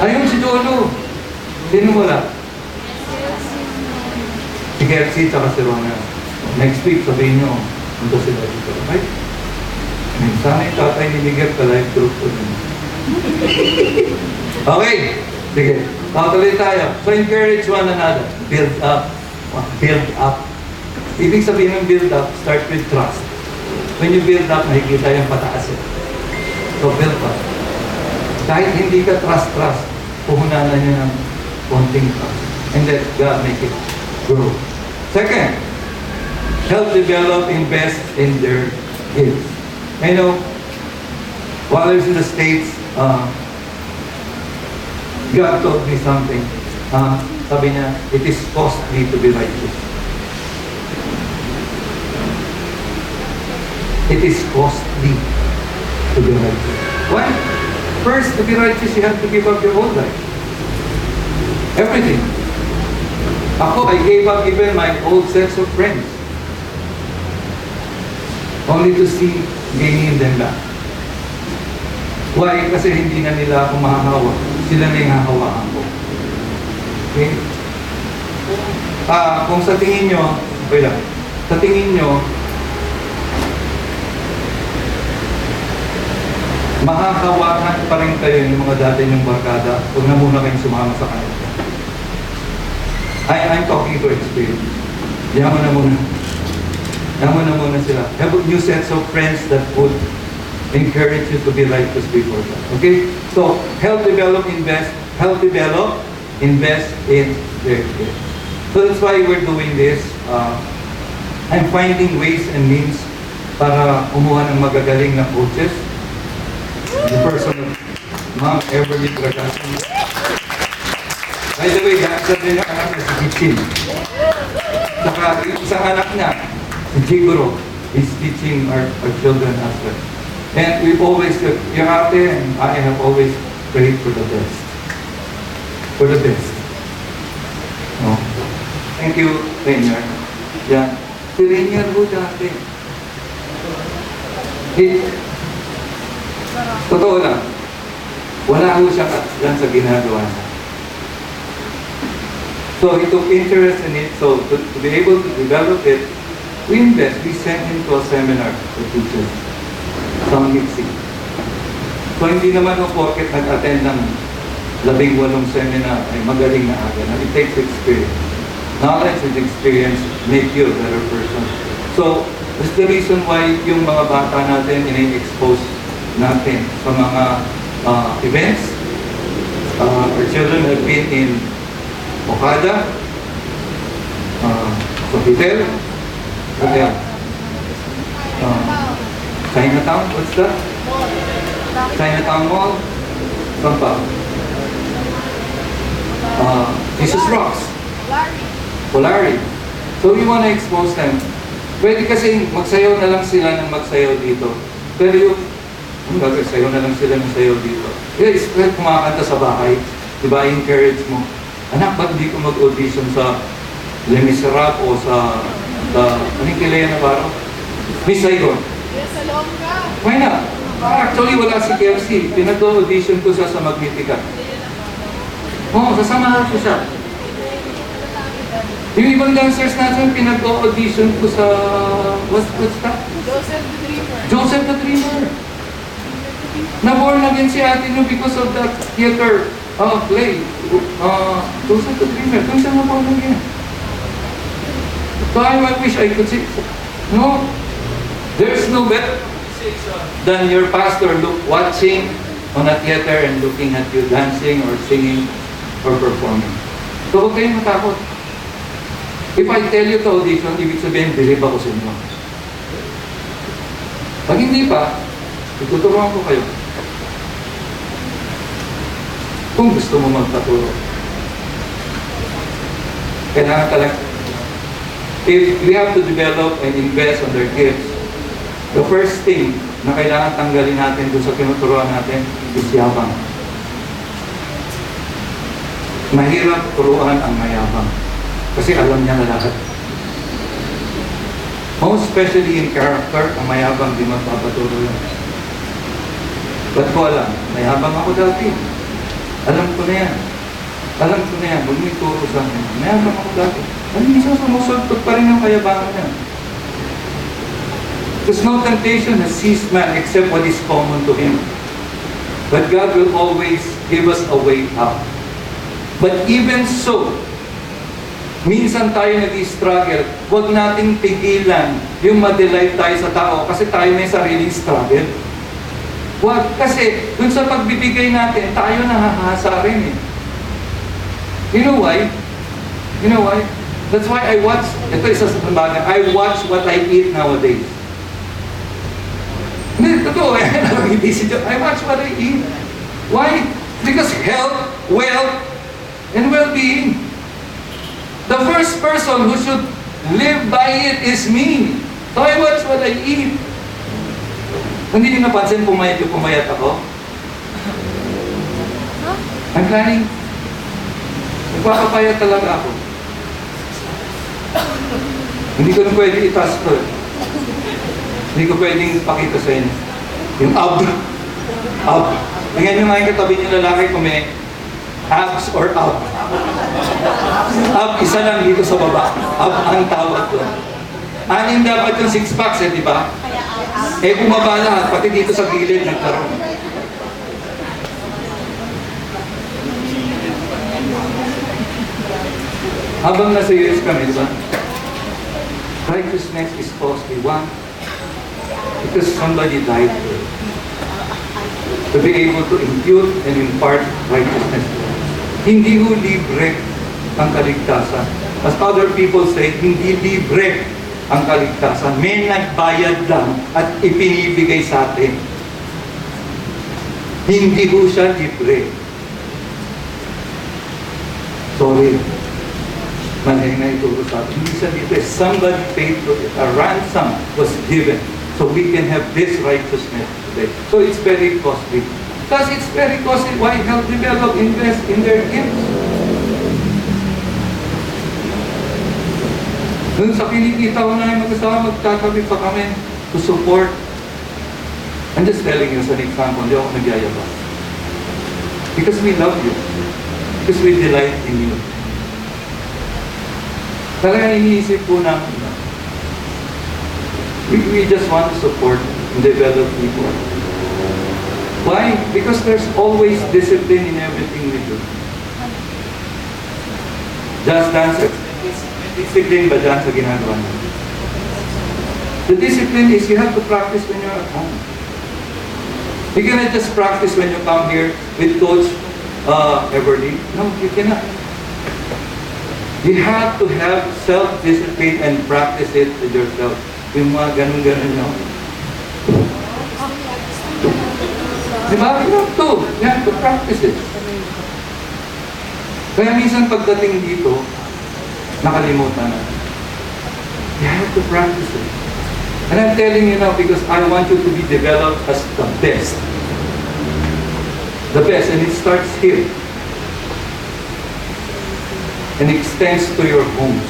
Ayun, si Jolo. Sino wala? Si Kelsey, tsaka si Ronald. Next week, sabihin nyo, punta sila dito. Okay? Sana yung tatay ni Miguel ka-live group ko din. Okay. Sige. Tuloy tayo. So, encourage one another. Build up. Build up. Ibig sabihin ng build up, start with trust. When you build up, nakikita yung pataas. So, build up. Kahit hindi ka trust, puhunanan niya ng konting trust. And let God make it grow. Second, help develop, invest in their gifts. I know, while I was in the States, God told me something. Sabi niya, it is costly to be righteous. It is costly to be righteous. Why? First, to be righteous, you have to give up your old life. Everything. Ako, I gave up even my old sets of friends. Only to see gaining them back. Why? Kasi hindi na nila ako mahahawa. Sila na yung hahawaan ko. Okay? Kung sa tingin nyo, okay lang. Sa tingin nyo, mahahawakan pa rin kayo yung mga dati nyong barkada, huwag na muna kayong sumama sa kanila. I'm talking to experience. Yaman na muna. Yaman na muna sila. Have new sets of friends that would encourage you to be righteous before God. Okay? So, help develop, invest in their gifts. So that's why we're doing this. I'm finding ways and means para kumuha ng magagaling na coaches. The person of Ma'am Everly Tragasan. By the way, dancer din yung anak niya si Kitchin. Saka isang anak niya, si Jigoro, is teaching our children as well. And we've always, yung ate and I have always prayed for the best. For the best. No? Thank you, Rainier. Yeah. Si Rainier po dati. Totoo lang. Wala ko siya lang sa ginagawa niya. So he took interest in it. So to be able to develop it, we invest. We sent him to a seminar to teach us some mixing. So hindi naman ako porket nag-attend ng 18 seminar ay magaling na agad. It takes experience. Knowledge and experience make you a better person. So that's the reason why yung mga bata natin in-expose natin sa mga events. Our children have been in Okada, Sofitel, Chinatown, what's that? Chinatown Mall, saan pa? Jesus Rocks, Polari. So we want to expose them. Pwede kasi magsayaw na lang sila ng magsayaw dito. Pero yung sayaw na lang sila ng sayaw dito. Guys, pwede kumakanta sa bahay. Diba, encourage mo. Anak, ba't hindi ko mag-audition sa Les Miserables o sa anong kilaya na baro? Miss Saigon. Yes, along ka. Why not? Actually, wala si KFC. Pinag-audition ko siya sa Magnificat. Oo, sasamahan ko siya. Yung ibang dancers natin, pinag-audition ko sa... What's that? Joseph the Dreamer. Joseph the Dreamer. Na-born again si ate no because of that theater play. Joseph the Dreamer. Kung siya na-born again. So I wish I could say, no, there's no better than your pastor watching on a theater and looking at you dancing or singing or performing. So huwag kayong matakot. If I tell you to audition, ibig sabihin, believe ako sa inyo. Pag hindi pa, ituturuan ko kayo. Kung gusto mo magpaturo. Kailangan talaga if we have to develop and invest on their gifts, the first thing na kailangan tanggalin natin doon sa tinuturuan natin is yabang. Mahirap turuan ang mayabang kasi alam niya na lahat. Most especially in character, ang mayabang di magpapaturo yan. Ba't ko alam? Mayabang ako dati. Alam ko na yan. Alam ko na yan. Huwag mo ituro sa akin. Mayabang ako dati. Ano minsan sumusultot pa rin ang kayabangan niya. Because no temptation has seized man except what is common to him. But God will always give us a way out. But even so, minsan tayo nag-struggle, huwag nating pigilan yung ma-delight tayo sa tao kasi tayo may sariling struggle. Huwag, kasi dun sa pagbibigay natin, tayo nahahasa rin eh. You know why? You know why? That's why I watch, ito isa sa bagay, I watch what I eat nowadays. Hindi, totoo eh, I watch what I eat. Why? Because health, wealth, and well-being. The first person who should live by it is me. So I watch what I eat. Hindi niyo napansin pumayat ako? I'm planning. Nagpapapayat talaga ako. Hindi ko na pwede itas ko. Hindi ko pwedeng ipakita sa inyo. Yung ab. Tingnan nyo nga yung katabi niyo lalaki kung may abs or ab. Ab, isa lang dito sa baba. Ab ang tawag ko. Anim dapat yung 6 packs di ba? Eh bumaba lahat, pati dito sa gilid nagkaroon. Habang nasa US kami, di ba? Righteousness is costly. One, because somebody died to be able to impute and impart righteousness. Hindi ho libre ang kaligtasan. As other people say, hindi libre ang kaligtasan. May nagbayad lang at ipinibigay sa atin. Hindi ho siya libre. Sorry. Mali na ituro sa atin. Hindi siya libre. Somebody paid for it. A ransom was given so we can have this righteousness today. So it's very costly. Because it's very costly. Why help develop, invest in their gifts? Dun sa kinikita ko na yung mag-asawa, magtatabi pa kami to support. I'm just telling you as an example, hindi ako nagyayabang. Because we love you. Because we delight in you. Talaga iniisip po namin. We just want to support and develop people. Why? Because there's always discipline in everything we do. Just dance. Discipline ba dyan sa ginagawa niyo? The discipline is you have to practice when you're at home. You cannot just practice when you come here with Coach Everly. No, you cannot. You have to have self-discipline and practice it with yourself. Yung mga ganun-ganun nyo. Diba? You have to practice it. Kaya minsan pagdating dito, nakalimutan na. You have to practice it. And I'm telling you now because I want you to be developed as the best. The best. And it starts here. And extends to your homes.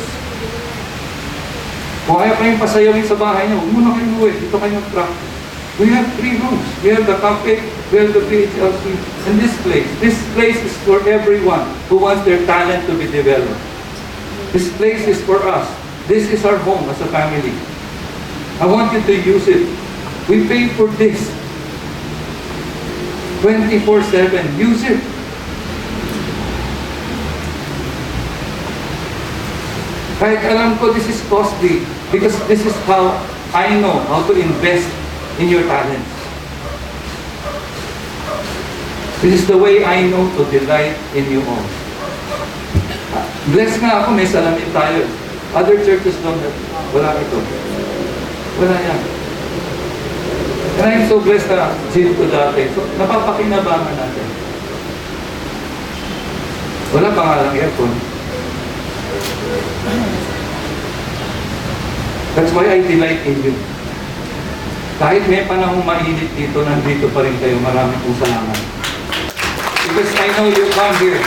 Kung ayaw kayong pasayawin sa bahay niyo, huwag muna kayong uwi. Dito kayo mag-practice. We have 3 rooms. We have the cafe, we have the PHLC, and this place. This place is for everyone who wants their talent to be developed. This place is for us. This is our home as a family. I want you to use it. We pay for this. 24/7. Use it. Kahit alam ko this is costly because this is how I know how to invest in your talents. This is the way I know to delight in you all. Blessed nga ako, may salamin tayo. Other churches don't have. Wala ito. Wala yan. And I'm so blessed na gym ko dati. So, napapakinabangan natin. Wala pa nga lang aircon. That's why I delight in you. Kahit may panahong mainit dito, nandito pa rin kayo. Maraming pong salamat. Because I know you come here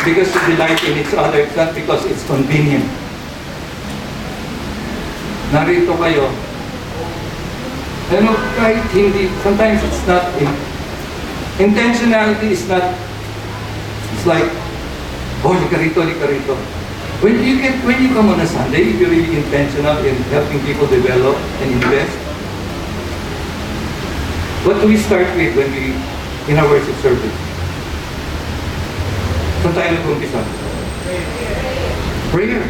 because you delight in each other, it's not because it's convenient. Narito kayo. Kahit hindi, sometimes it's not, intentionality is not, it's like, oh, lika rito. When you come on a Sunday, if you're really intentional in helping people develop and invest, what do we start with when in our worship service? Saan tayo nag-umpisa? Prayer.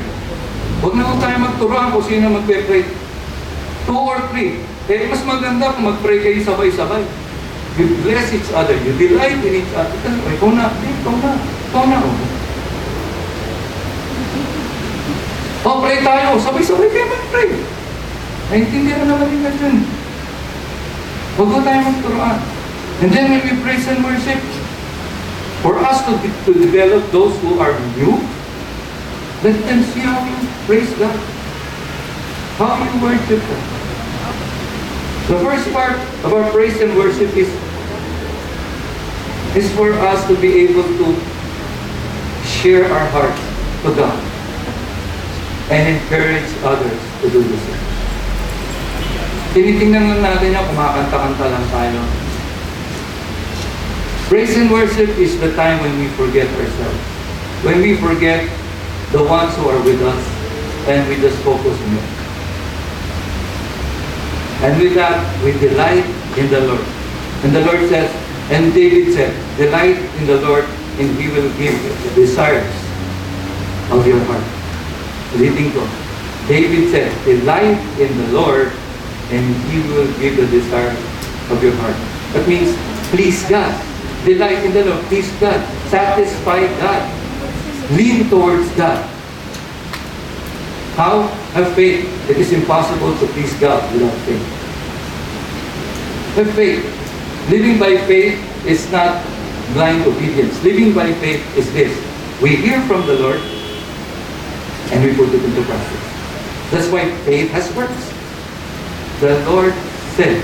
Huwag na tayo magturuan kung sino magpe-pray. 2 or 3. Mas maganda kung mag-pray kayo sabay-sabay. You bless each other. You delight in each other. Ikaw na. Pray tayo. Sabay-sabay kayo mag-pray. Naintindihan naman nila dyan. Huwag na tayo magturuan. And then when we praise and worship, for us to develop those who are new, let them see how you praise God, how you worship God. The first part of our praise and worship is for us to be able to share our hearts to God and encourage others to do the same. Tinitingnan lang natin yung kumakanta-kanta lang tayo. Praise and worship is the time when we forget ourselves. When we forget the ones who are with us and we just focus on them. And with that, we delight in the Lord. And the Lord says, and David said, delight in the Lord and He will give you the desires of your heart. Ulitin ko. David said, delight in the Lord and He will give the desires of your heart. That means, please God. Delight in the Lord. Please God. Satisfy God. Lean towards God. How? Have faith. It is impossible to please God without faith. Have faith. Living by faith is not blind obedience. Living by faith is this. We hear from the Lord and we put it into practice. That's why faith has works. The Lord said,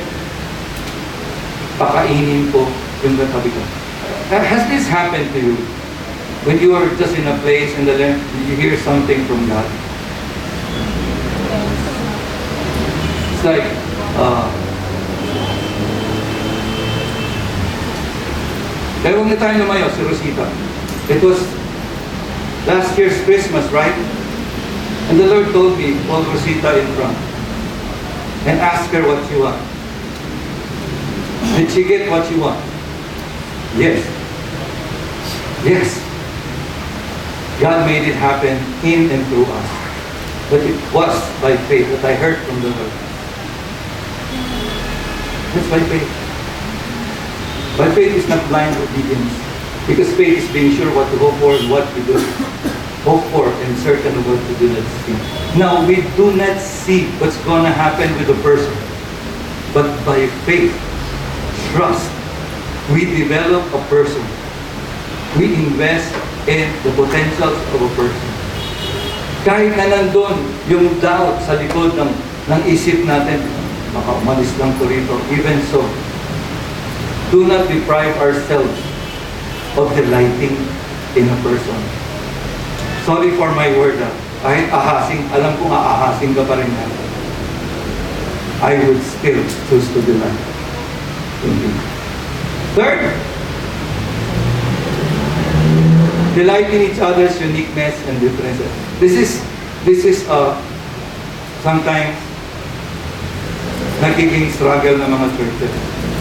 pakainin ko yung natabi ko. Has this happened to you? When you are just in a place and you hear something from God? It's like, pero huwag na tayo lumayo, si Rosita. It was last year's Christmas, right? And the Lord told me, call Rosita in front and ask her what she wants. Did she get what she wants? Yes. Yes. God made it happen in and through us. But it was by faith that I heard from the Lord. That's by faith. By faith is not blind obedience. Because faith is being sure what to hope for and what to do. Hope for and certain of what to do not see. Now, we do not see what's going to happen with a person. But by faith, trust, we develop a person. We invest in the potentials of a person. Kahit na nandun yung doubt sa likod ng isip natin, baka umalis lang to rito. Even so, do not deprive ourselves of delighting in a person. Sorry for my word. Kahit ahasing, alam kong aahasing ka pa rin na. I would still choose to delight in Him. Third, delight in each other's uniqueness and differences. This is sometimes nagiging struggle ng mga churches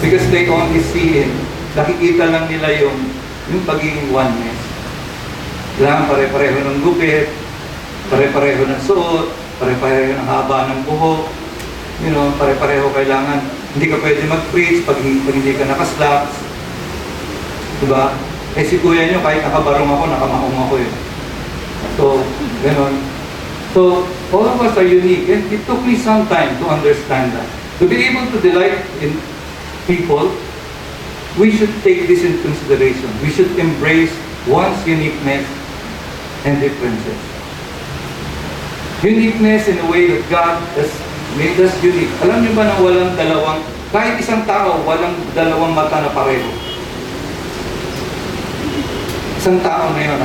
because they only see nakikita lang nila yung pagiging oneness. Kailangan pare-pareho ng gupit, pare-pareho ng suot, pare-pareho ng haba ng buhok, pare-pareho kailangan. Hindi ka pwede mag-preach pag hindi ka nakaslaps. Diba? Si kuya nyo, kahit nakabarong ako, nakamaong ako eh. So, gano'n. So, all of us are unique. And it took me some time to understand that. To be able to delight in people, we should take this into consideration. We should embrace one's uniqueness and differences. Uniqueness in a way that God has made us unique. Alam niyo ba na walang dalawang, kahit isang tao, walang dalawang mata na pareho? Isang tao na yun.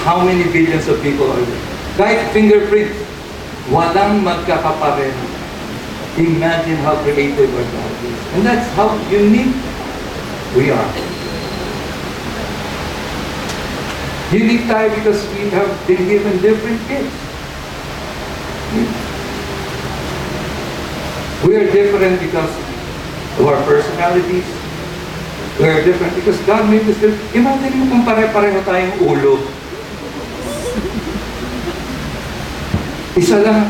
How many billions of people are there? Kahit fingerprint, walang magkakapareho. Imagine how creative our God is. And that's how unique we are. Unique tayo because we have been given different gifts. We are different because of our personalities. We are different because God made us different. Imagine mo kung pare-pareho tayong ulo. Isa lang.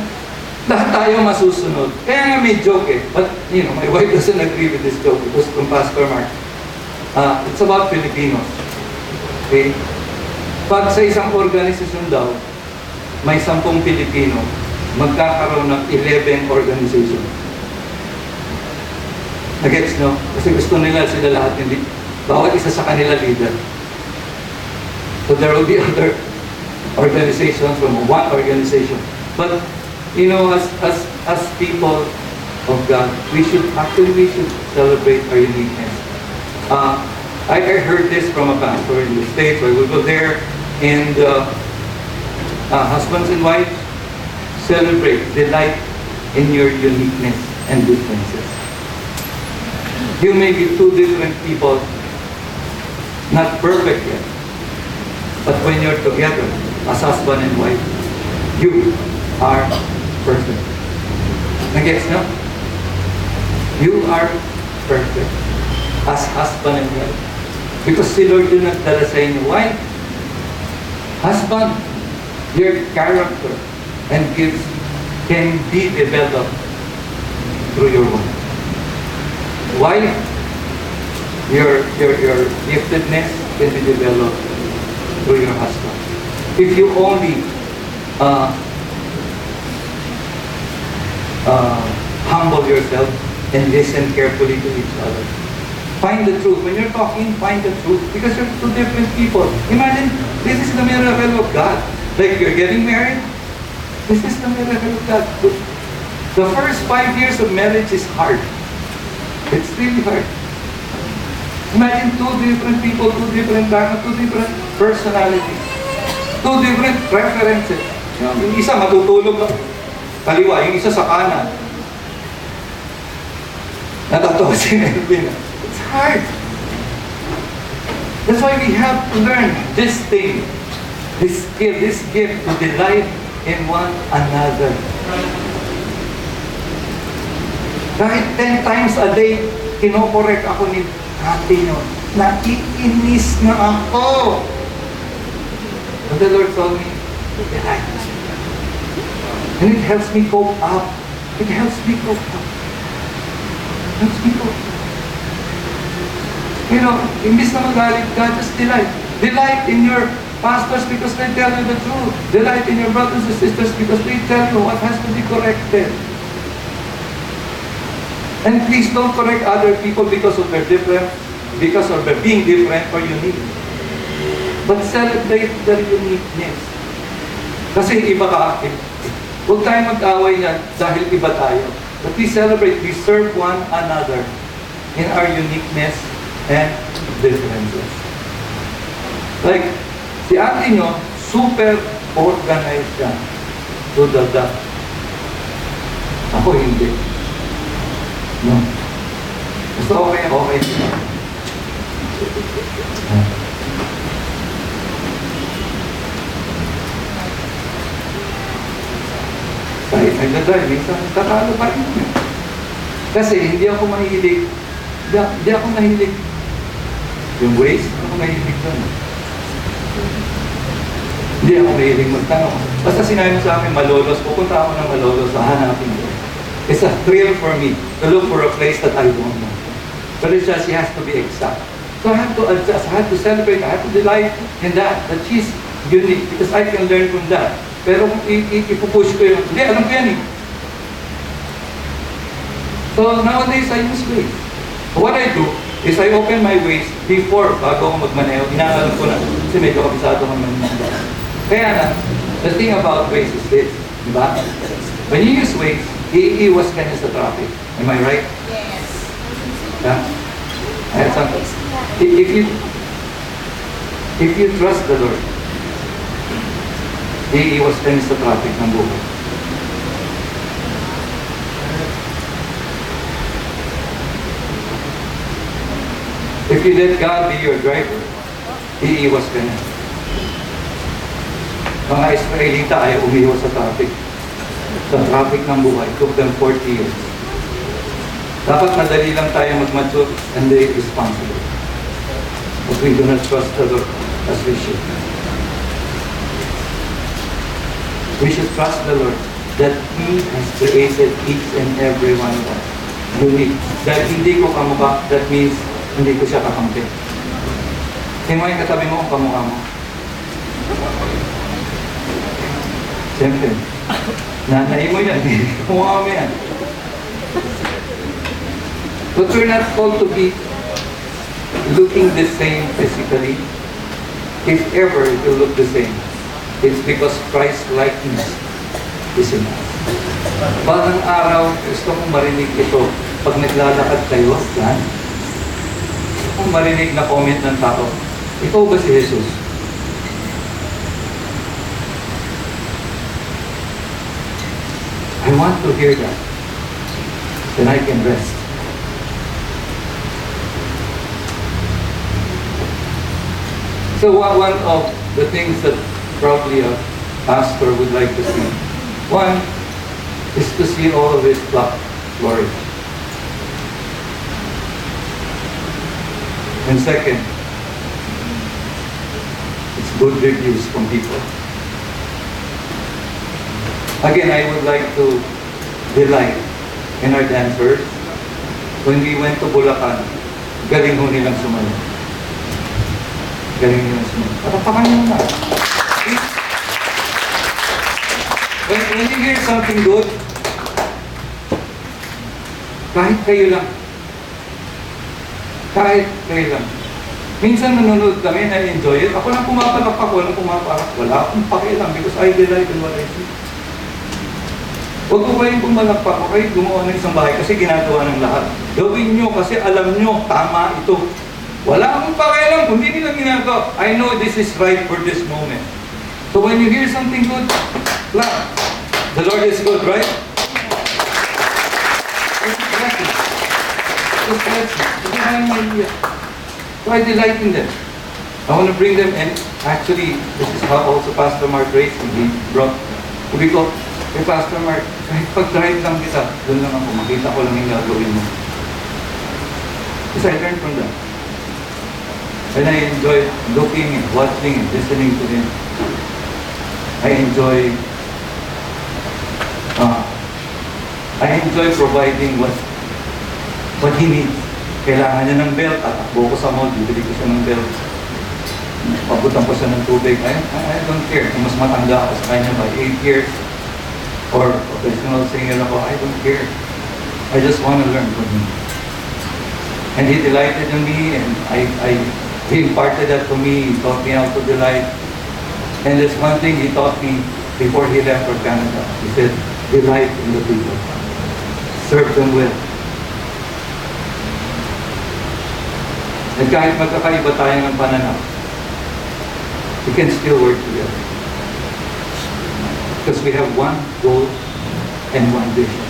Lahat tayo masusunod. Kaya nga may joke eh. But, you know, my wife doesn't agree with this joke. It was from Pastor Mark. It's about Filipinos. Okay? Pag sa isang organisasyon daw, may 10 Pilipino, magkakaroon ng 11 organization. Nagets, no? Kasi gusto nila sila lahat, hindi. Bawat isa sa kanila leader. So there will be other organizations from one organization. But, you know, as people of God, we should celebrate our uniqueness. I heard this from a pastor in the States where we go there and husbands and wives celebrate, delight in your uniqueness and differences. You may be two different people, not perfect yet, but when you're together as husband and wife, you are perfect. Nagets, no? You are perfect as husband and wife. Because si Lord yung nagdala sa inyo. Why? Husband, your character and gifts can be developed through your wife. Wife, your giftedness can be developed through your husband. If you only humble yourself and listen carefully to each other. Find the truth. When you're talking, find the truth. Because you're two different people. Imagine, this is the miracle of God. Like you're getting married, this is the miracle of God. The first 5 years of marriage is hard. It's really hard. Imagine two different people, two different backgrounds, two different personalities, two different preferences. You know, yung isa matutulog kaliwa, yung isa sa kanan. Natatawa si Melvin. It's hard. That's why we have to learn this thing, this gift to delight in one another. Kahit 10 times a day, kinokorek ako ni ate nyo. Naiinis na ako. But the Lord told me, delight. And it helps me cope up. It helps me cope up. It helps me cope up. You know, imbis na magalit ka, just delight. Delight in your pastors because they tell you the truth. Delight in your brothers and sisters because they tell you what has to be corrected. And please don't correct other people because of their different, because of their being different or unique. But celebrate their uniqueness. Kasi iba ka, huwag tayong mag-away niyan dahil iba tayo. But we celebrate, we serve one another in our uniqueness and differences. Like, si ate nyo, super organized siya to the dot. Ako hindi. No. Basta okay. Kahit nagdadrive, minsan tatalo pa rin yun. Kasi hindi ako mahilig. Hindi ako mahilig. Yung waste, ako mahilig doon. Hindi ako mahilig magtanong. Basta sinabi mo sa akin, Malolos, pupunta ako ng Malolos, hahanapin ko. It's a thrill for me to look for a place that I don't know. But it's just, she has to be exact. So I have to adjust, I have to celebrate, I have to delight in that she's unique because I can learn from that. Pero kung ipupush ko yun, hindi, alam ko yan eh. So nowadays, I use ways. What I do is I open my ways before, bago ako magmaneho, inaalam ko na, kasi medyo kabisado kami ng mga. Kaya na, The thing about Waze is this, di ba? When you use Waze, iiwas ka niya sa traffic. Am I right? Yes. Yeah? I have something. If you trust the Lord, iiwas ka niya sa traffic ng buhay. If you let God be your driver, iiwas ka niya. Mga Israelita ay umiwas sa traffic. Sa traffic ng buhay. It took them 40 years. Dapat madali lang tayo mag-mature and be responsible. But we do not trust the Lord as we should. We should trust the Lord that He has created each and every one of us unique. Dahil hindi ko kamukha, that means hindi ko siya kakampi. Tingnan mo yung katabi mo kung kamukha mo. Siyempre, nanay mo yan, kamukha mo yan. But we're not called to be looking the same physically. If ever it will look the same, it's because Christ-likeness is in us. Parang araw, gusto kong marinig ito. Pag naglalakad kayo, yan. Gusto kong marinig na comment ng tao. Ikaw ba si Jesus? I want to hear that. Then I can rest. So one of the things that probably a pastor would like to see, one is to see all of His flock flourish. And second, it's good reviews from people. Again, I would like to delight in our dancers. When we went to Bulacan, galing ho nilang sumayaw. Galing nilang sumayaw. Parapakan nyo na. When you hear something good, kahit kayo lang. Kahit kayo lang. Minsan nanonood kami, na-enjoy it. Ako lang pumapalakpak, walang pumapalak. Wala akong pakialam because I delight in what I see. Huwag ko kayong pumalakpak, o kayo gumawa ng isang bahay kasi ginagawa ng lahat. Gawin nyo kasi alam nyo, tama ito. Wala akong pakialam kung hindi nila ginagawa. I know this is right for this moment. So when you hear something good, clap. The Lord is good, right? Just bless Him. Just bless Him. Hindi na yung idea. So I delight in them. I want to bring them, and actually, this is how also Pastor Mark raised me. He brought, sabi ko, hey Pastor Mark, kahit pag-drive lang kita, doon lang ako, makita ko lang yung gagawin mo. Because I learned from them. And I enjoy looking and watching and listening to him. I enjoy providing what he needs. Kailangan niya ng belt, tatakbo ko sa mall, bibili ko siya ng belt. Pabutan ko siya ng tubig. I don't care. Kung mas matanda ako sa kanya by 8 years, or professional singer ako, I don't care. I just want to learn from him. And he delighted in me, and he imparted that to me. He taught me how to delight. And there's one thing he taught me before he left for Canada. He said, delight in the people. Serve them well. And kahit magkakaiba tayo ng pananaw, we can still work together. Because we have one goal and one vision.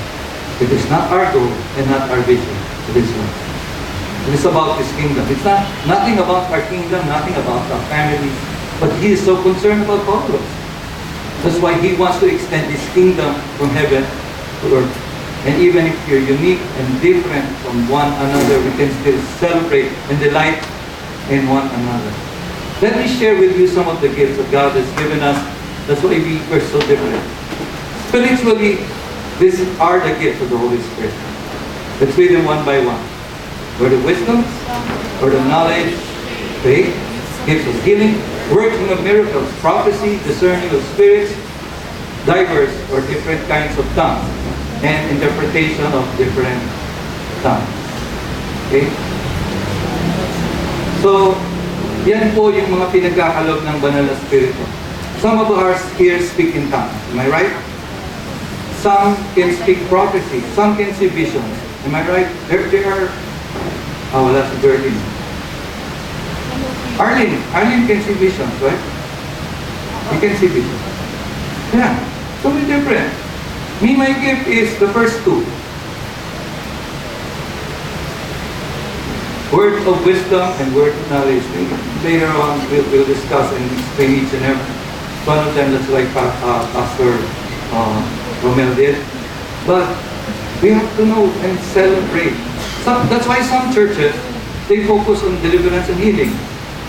It is not our goal and not our vision. It is one. It is about His kingdom. It's nothing about our kingdom, nothing about our family. But He is so concerned about all of us. That's why He wants to extend His kingdom from heaven to earth. And even if you're unique and different from one another, we can still celebrate and delight in one another. Let me share with you some of the gifts that God has given us. That's why we're so different. Spiritually, these are the gifts of the Holy Spirit. Let's read them one by one. Word of wisdom, word of knowledge, faith, gifts of healing, working of miracles, prophecy, discerning of spirits, diverse or different kinds of tongues, and interpretation of different tongues. Okay? So, yan po yung mga pinagkakalob ng Banal na Espiritu. Some of us here speak in tongues. Am I right? Some can speak prophecy. Some can see visions. Am I right? There are... Oh, well, that's dirty. Arlene can see visions, right? You can see visions. Yeah. So we're different. Me, my gift is the first two. Word of wisdom and word of knowledge. Later on, we'll discuss and explain each and every one of them. That's like Pastor Romel did. But we have to know and celebrate. That's why some churches, they focus on deliverance and healing.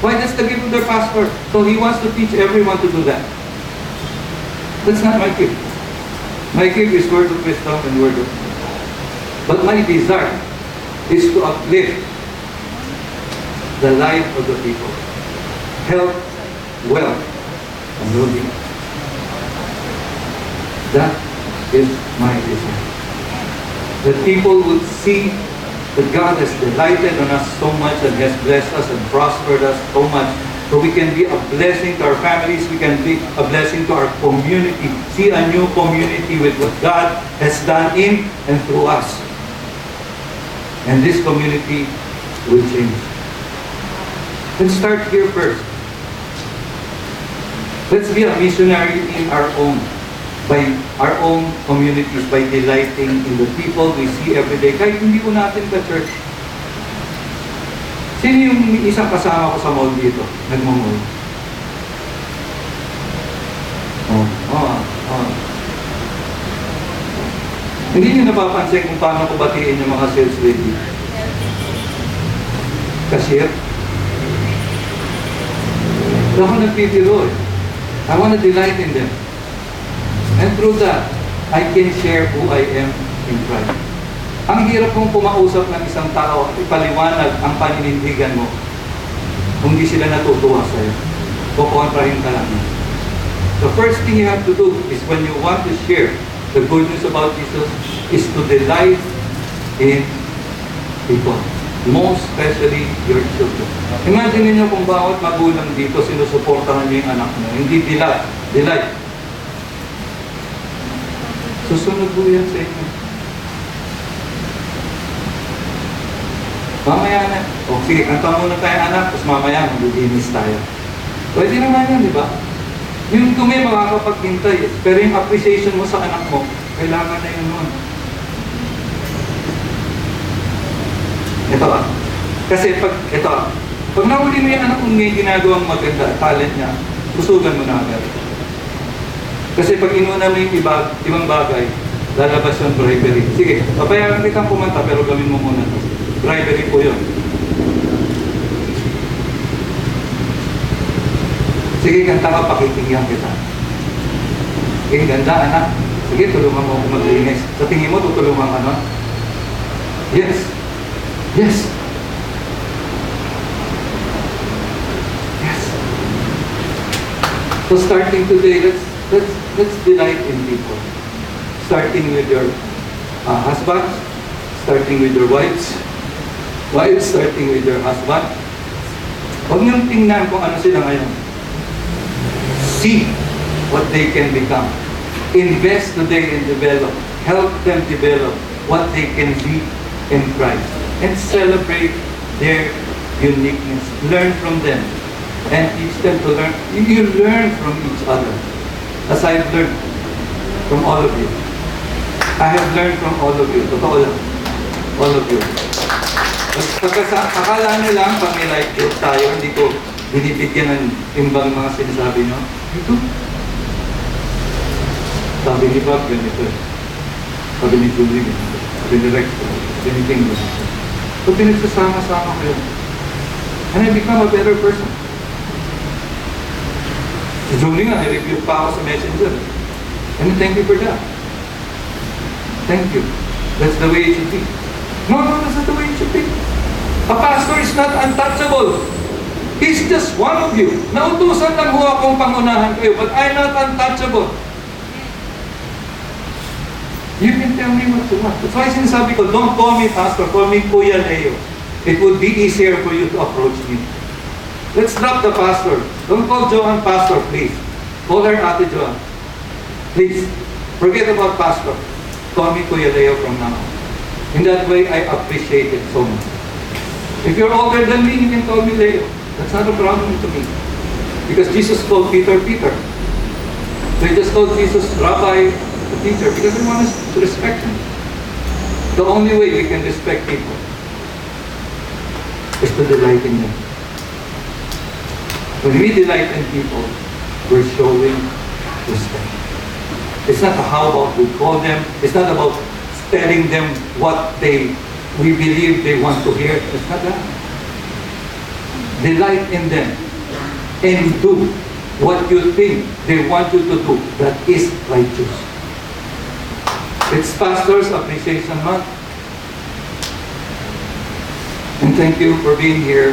Why? That's the gift of their pastor. So he wants to teach everyone to do that. That's not my gift. My gift is word of wisdom and word of knowledge. But my desire is to uplift the life of the people. Health, wealth, and well-being. That is my desire. That people would see that God has delighted on us so much and has blessed us and prospered us so much, so we can be a blessing to our families, we can be a blessing to our community, see a new community with what God has done in and through us. And this community will change. Let's start here first. Let's be a missionary in our own, by our own communities, by delighting in the people we see every day. Kahit hindi ko natin ka-church. Sino yung isang kasama ko sa mall dito? Nagmamall. Hindi niyo napapansin kung paano ko batiin yung mga sales lady? Cashier? Ako nagpipiro eh. I want to delight in them. And through that, I can share who I am in Christ. Ang hirap kong pumausap ng isang tao at ipaliwanag ang paninindigan mo kung di sila natutuwa sa'yo. Kukontrahin ka lang. The first thing you have to do is when you want to share the good news about Jesus is to delight in people. Most especially your children. Imagine niyo kung bawat magulang dito sinusuportahan niyo yung anak mo. Hindi delight. Susunod po yan sa inyo. Mamaya na. O sige, kanta muna tayo anak, tapos mamaya mag-dinis tayo. Pwede naman yan, di ba? Yung tumi makakapaghintay, pero yung appreciation mo sa anak mo, kailangan na yun nun. Ito ah. Kasi pag nahuli mo yung anak kung may ginagawang maganda, talent niya, susugan mo na agad. Kasi pag inuna mo yung ibang bagay, lalabas yung bribery. Sige, papayagan kitang kumanta pero gawin mo muna ito. Bribery po yun. Sige, kanta ka, pakitingyan kita. Sige, ganda anak. Sige, tulungan mo ako maglinis. Sa tingin mo, tutulungan ka nun? Yes. Yes. Yes. So starting today, let's delight in people. Starting with your husbands, starting with your wives, starting with your husband. Huwag niyong tingnan kung ano sila ngayon. See what they can become. Invest today and develop. Help them develop what they can be in Christ. And celebrate their uniqueness. Learn from them. And teach them to learn. You learn from each other. As I've learned from all of you. I have learned from all of you. Totoo lang. All of you. Akala nyo lang, pag may life group tayo, hindi ko binibigyan ng timbang mga sinasabi nyo. Ito. Sabi ni Bob, ganito. Sabi ni Julie, ganito. Sabi ni Rex, ganito. So pinagsasama-sama ko yun. And I become a better person. Si Julie nga, i-review pa ako sa messenger. And thank you for that. Thank you. That's the way it should be. No, that's not the way it should be. A pastor is not untouchable. He's just one of you. Nautusan lang ho akong pangunahan kayo, but I'm not untouchable. You can tell me what you want. That's why sinasabi ko, don't call me pastor, call me Kuya Leo. It would be easier for you to approach me. Let's drop the pastor. Don't call Johan pastor, please. Call her Ate Joan. Please, forget about pastor. Call me Kuya Leo from now on. In that way, I appreciate it so much. If you're older than me, you can call me Leo. That's not a problem to me. Because Jesus called Peter, Peter. So he just called Jesus Rabbi, the teacher, because we want us to respect him. The only way we can respect people is to delight in them. When we delight in people, we're showing respect. It's not how about we call them. It's not about telling them what we believe they want to hear. It's not that. Delight in them and do what you think they want you to do that is righteous. It's Pastor's Appreciation Month. And thank you for being here.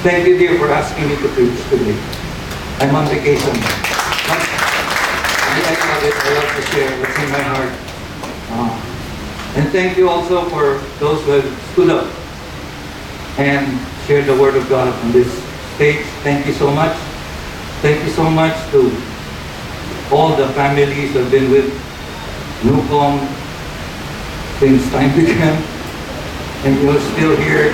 Thank you, dear, for asking me to preach today. I'm on vacation. But I love it. I love to share what's in my heart. And thank you also for those who have stood up and shared the Word of God on this stage. Thank you so much. Thank you so much to all the families who have been with Nucomm since time began. And you're still here.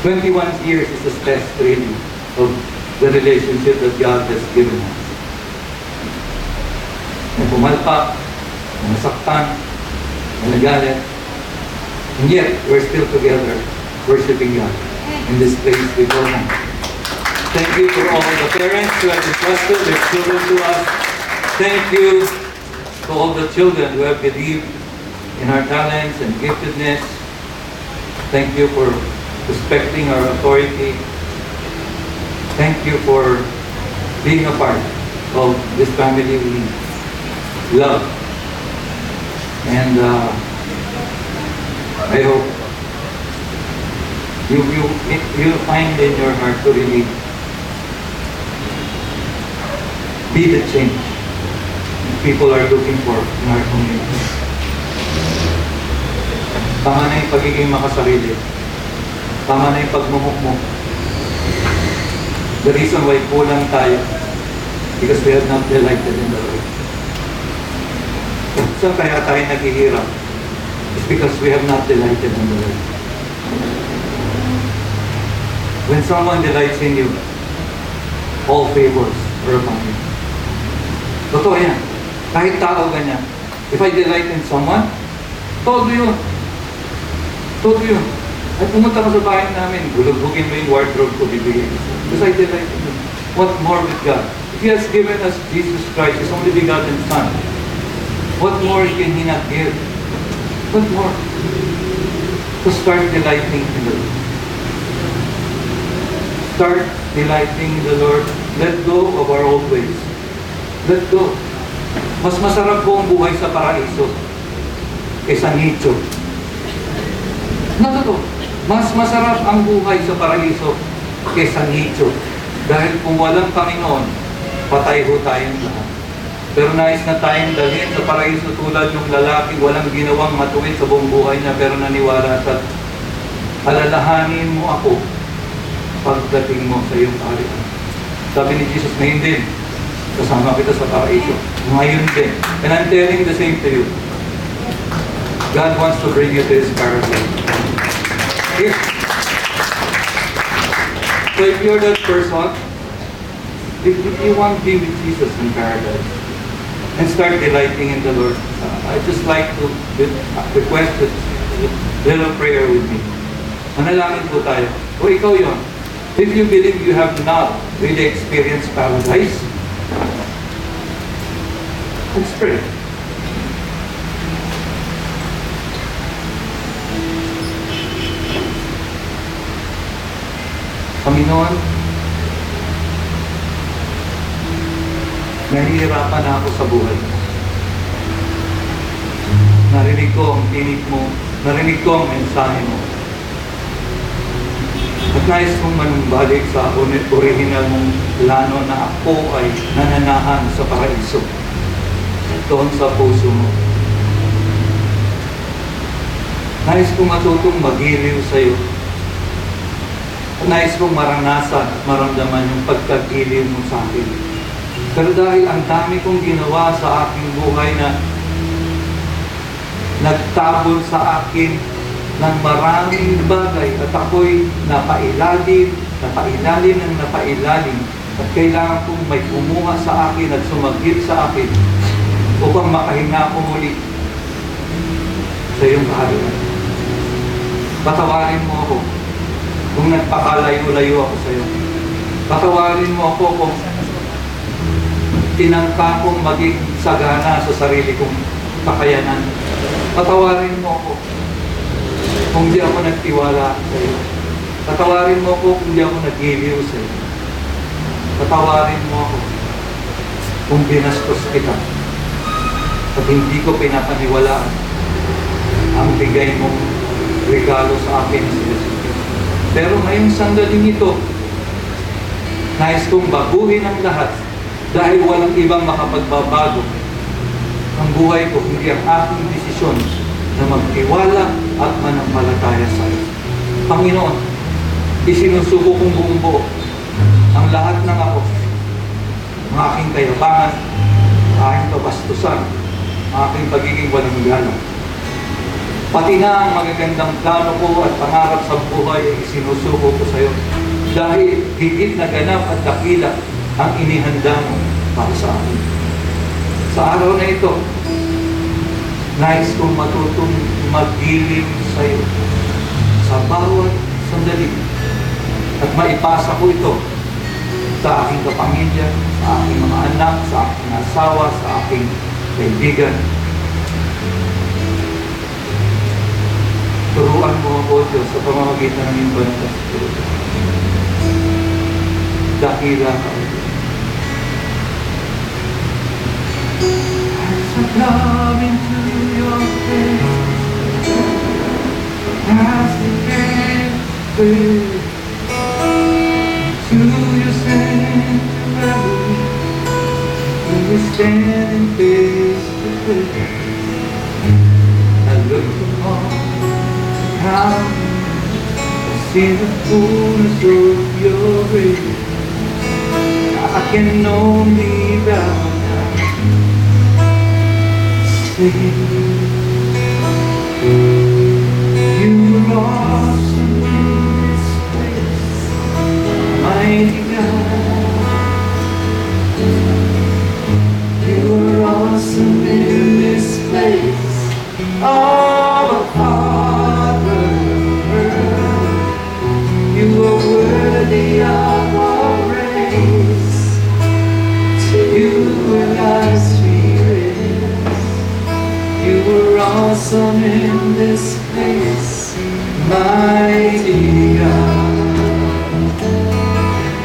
21 years is the test really of the relationship that God has given us. Na pumalpak, na nasaktan, na nagalit, and yet we're still together worshiping God in this place before Him. Thank you for all the parents who have entrusted their children to us. Thank you to all the children who have believed in our talents and giftedness. Thank you for respecting our authority. Thank you for being a part of this family we love. And I hope you find in your heart to really be the change people are looking for in our community. Tama na yung pagiging makasarili. Tama na yung pagmumukmuk. The reason why kulang tayo, because we have not delighted in the Lord. Saan kaya tayo naghihirap? It's because we have not delighted in the Lord. When someone delights in you, all favors are upon you. Totoo yan. Kahit tao ganyan. If I delight in someone, todo yun. Todo yun. Ay pumunta ka sa bahay namin, bulog-bugin mo yung wardrobe ko, bibigyan ko. Because I delight in Him. What more with God? If He has given us Jesus Christ, His only begotten Son, what more can He not give? What more? To start delighting in the Lord. Start delighting in the Lord. Let go of our old ways. Let go. Mas masarap po ang buhay sa paraiso kaysa nicho. Totoo. Mas masarap ang buhay sa paraiso kaysa nicho. Dahil kung walang Panginoon, patay ho tayong lahat. Pero nais na tayong dalhin sa paraiso tulad yung lalaki, walang ginawang matuwid sa buong buhay niya, pero naniwala sa alalahanin mo ako pagdating mo sa iyong kaharian. Sabi ni Jesus, ngayon din, kasama kita sa paraiso. Ngayon din. And I'm telling the same to you. God wants to bring you to His paradise. Here. So if you're that person, if you want to be with Jesus in paradise and start delighting in the Lord, I'd just like to request a little prayer with me. Manalangin po tayo. O ikaw yun. If you believe you have not really experienced paradise, let's pray. Panginoon, nahihirapan na ako sa buhay. Narinig ko ang tinig mo, narinig ko ang mensahe mo. At nais kong manumbalik sa original mong plano na ako ay nananahan sa paraiso. Doon sa puso mo. Nais kong matutong magiliw sa iyo. Nais kong maranasan, maramdaman yung pagkagiliw mo sa akin. Pero dahil ang dami kong ginawa sa aking buhay na nagtabol sa akin ng maraming bagay at ako'y napailalim at kailangan kong may kumuha sa akin at sumagip sa akin upang makahinga ko muli sa iyong kaharian. Patawarin mo ako kung nagpakalayo-layo ako sa iyo. Patawarin mo ako kung tinangka kong maging sagana sa sarili kong kakayanan. Patawarin mo ako kung di ako nagtiwala sa iyo. Patawarin mo ako kung di ako naghiliw sa iyo. Patawarin mo ako kung binastos kita at hindi ko pinapaniwalaan ang bigay mong regalo sa akin sa Jesus. Pero ngayong sandaling ito, nais kong baguhin ang lahat dahil walang ibang makapagbabago ang buhay ko kundi ang aking desisyon na magtiwala at manampalataya sa iyo. Panginoon, isinusuko kong buong buo ang lahat ng ako, ang aking kayabangan, ang aking kabastusan, ang aking pagiging walang galang. Pati na ang magagandang plano ko at pangarap sa buhay ay isinusuko ko sa iyo dahil higit na ganap at dakila ang inihanda mo para sa akin. Sa araw na ito, nais kong matutong magdilim sa iyo sa bawat sandali at maipasa ko ito sa aking kapamilya, sa aking mga anak, sa aking asawa, sa aking kaibigan. Turuan mo ako, Diyos, sa pamamagitan ng iyong banal na Espiritu. Dakila ka. As I come into your face, as the candle to your sanctuary, when we stand face to face, I look upon how I see the fullness of your grace. I can only bow down, say, you are awesome in this place, mighty God. You are awesome in this place, our Father. You are worthy of our praise. To you and our spirits. You are awesome in this place, mighty God.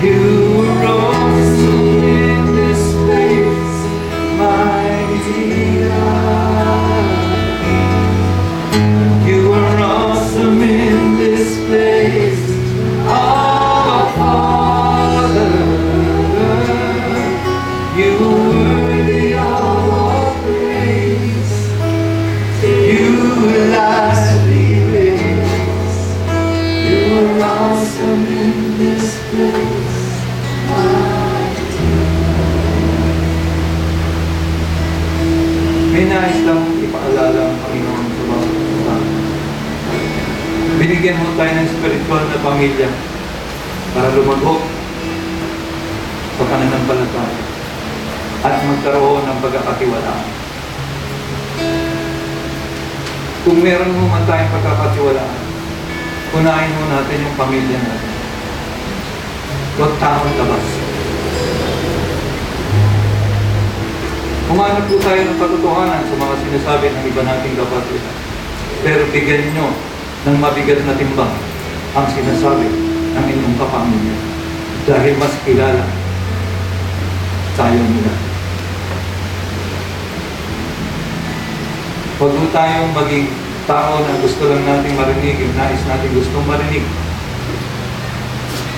You are awesome in this place, mighty God. You are awesome in this place, our Father. You are worthy of all praise. To you will I praise. You are awesome in this place, may nais lang ipaalala ang Panginoon sa mga kita. Binigyan mo tayo ng spiritual na pamilya para lumago sa pananampalataya at magkaroon ng pagkakatiwalaan. Kung meron mo man tayong pagkakatiwalaan, unahin mo natin yung pamilya natin. Huwag tamang labas. Humanap po tayo ng katotohanan sa mga sinasabi ng iba nating kapatid. Pero bigyan niyo ng mabigat na timbang ang sinasabi ng inyong kapamilya dahil mas kilala tayo nila. Huwag po tayong maging tao na gusto lang nating marinig, yung nais natin gustong marinig.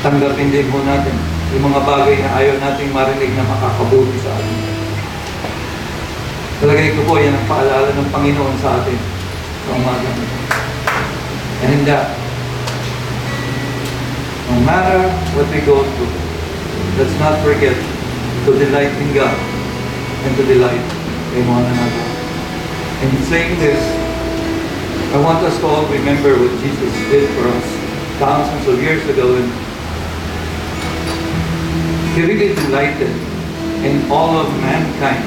Tanggapin din po natin yung mga bagay na ayaw nating marinig na makakabuti sa atin. Talagay ko po, yan ang paalala ng Panginoon sa atin sa umaga. And No matter what we go through, let's not forget to delight in God and to delight in one another. And in saying this, I want us to all remember what Jesus did for us thousands of years ago. And He really delighted in all of mankind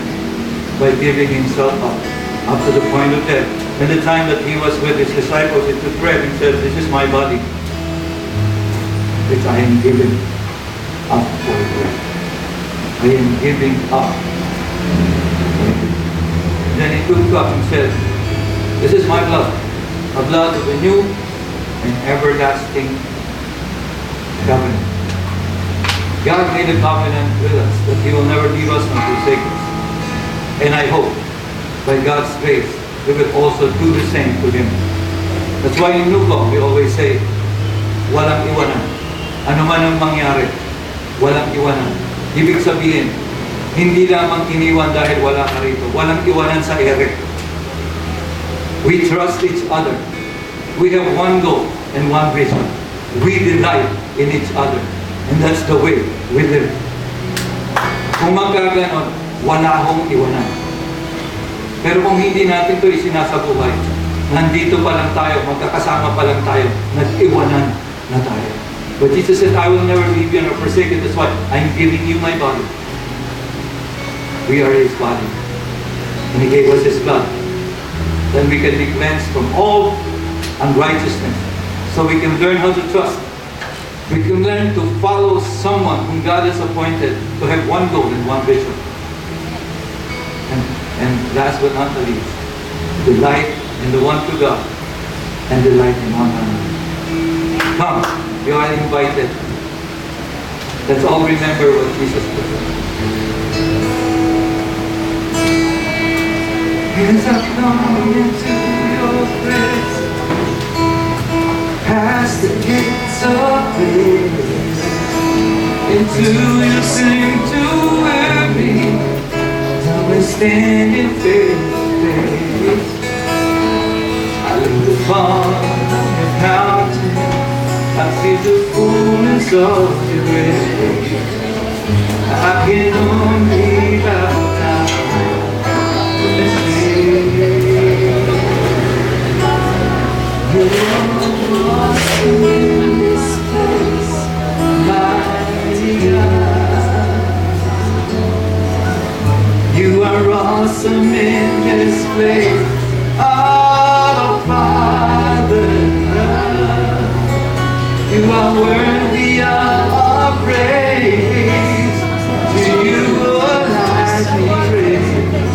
by giving Himself up to the point of death. And the time that He was with His disciples, He took bread and said, "This is my body, which I am giving up for you. I am giving up." Then He took cup and said, "This is my blood, a blood of a new and everlasting covenant." God made a covenant with us that He will never leave us nor forsake us. And I hope, by God's grace, we will also do the same to Him. That's why in Nucomm, we always say, walang iwanan. Ano man ang mangyari, walang iwanan. Ibig sabihin, hindi lamang iniwan dahil wala ka rito. Walang iwanan sa ere. We trust each other. We have one goal and one vision. We delight in each other. And that's the way we live. Kung magkaganon, wala akong iwanan. Pero kung hindi natin ito isinasabuhay, nandito pa lang tayo, magkakasama pa lang tayo, nag-iwanan na tayo. But Jesus said, "I will never leave you nor forsake you." That's why I'm giving you my body. We are His body. And He gave us His blood. Then we can be cleansed from all unrighteousness. So we can learn how to trust. We can learn to follow someone whom God has appointed to have one goal and one vision. And last but not the least, delight in the one true God and delight in one another. Come, you are invited. Let's all remember what Jesus did. As I come into your presence, past the gates of praise, into your sanctuary, we're standing face to face. I look upon your mountain, I see the fullness of your grace. I can only bow down and say, you're awesome in this place, mighty God. You are awesome in this place, our Father. You are worthy of our praise. To you all I praise.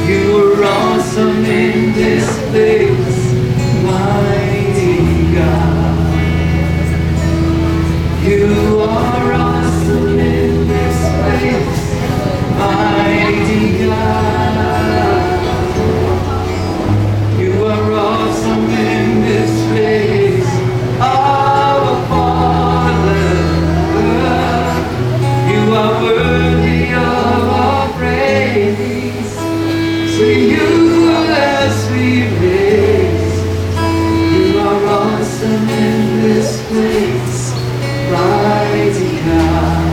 You are awesome in this place, mighty God. You are awesome in this place, mighty God. You are awesome in this place, our Father. You are worthy of our praise. To you as we praise. You are awesome in this place, mighty God.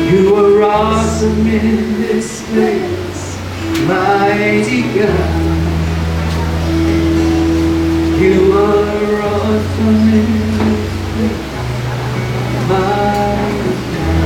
You are awesome in this place, mighty God. You are awesome in this place, mighty God.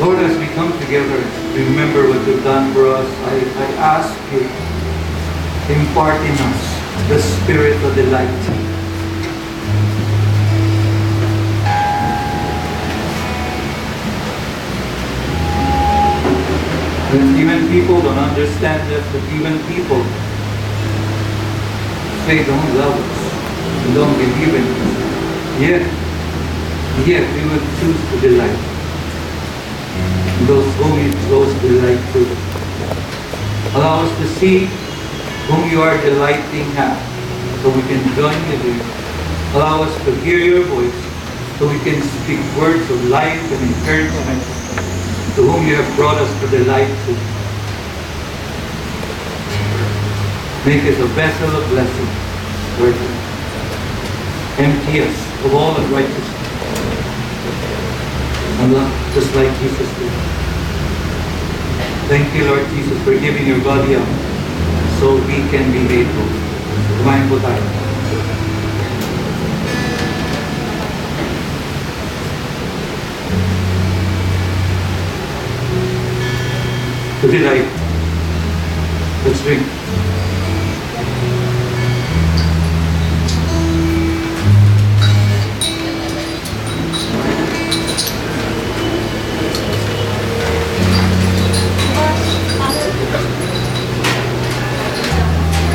Lord, as we come together, remember what you've done for us. I ask you, impart in us the spirit of delight. That even people don't understand this, that even people say don't love us, and don't believe in us. Yet we will choose to delight. Those whom you chose delight to. Allow us to see whom you are delighting at, so we can join with you. Allow us to hear your voice so we can speak words of life and encouragement to whom you have brought us to the light. Make us a vessel of blessing, Lord. Empty us of all unrighteousness. And love just like Jesus did. Thank you, Lord Jesus, for giving your body up so we can be made whole. Kumain po tayo. To the light. Let's drink.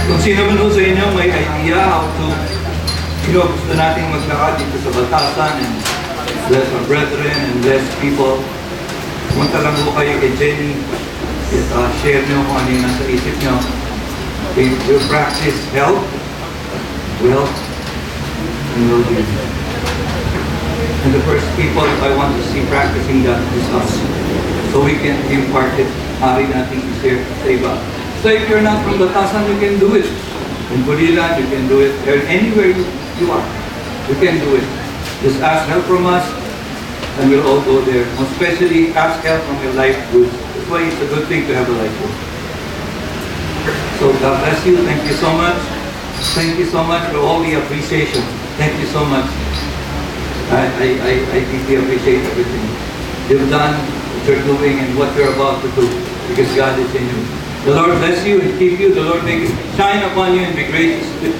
Kung sino man ho sa inyo may idea how to, gusto nating maglakad dito sa Batasan and bless our brethren and bless people, pumunta lang po kayo kay Jenny at share nyo kung ano yung nasa isip nyo. We'll practice health, wealth, and well-being. And the first people I want to see practicing that is us. So we can impart it, maaari natin i-share sa iba. So if you're not from Batasan, you can do it. In Pulilan, you can do it. Anywhere you are, you can do it. Just ask help from us, and we'll all go there. Especially ask help from your life group. That's why it's a good thing to have a life group. So God bless you. Thank you so much. Thank you so much for all the appreciation. Thank you so much. I deeply appreciate everything you've done, what you're doing, and what you're about to do, because God is in you. The Lord bless you and keep you. The Lord make His shine upon you and be gracious to you.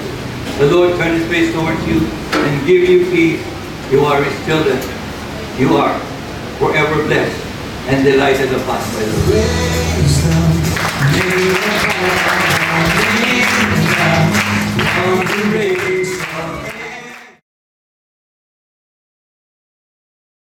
The Lord turn His face towards you and give you peace. You are His children. You are forever blessed and delighted upon by the Lord.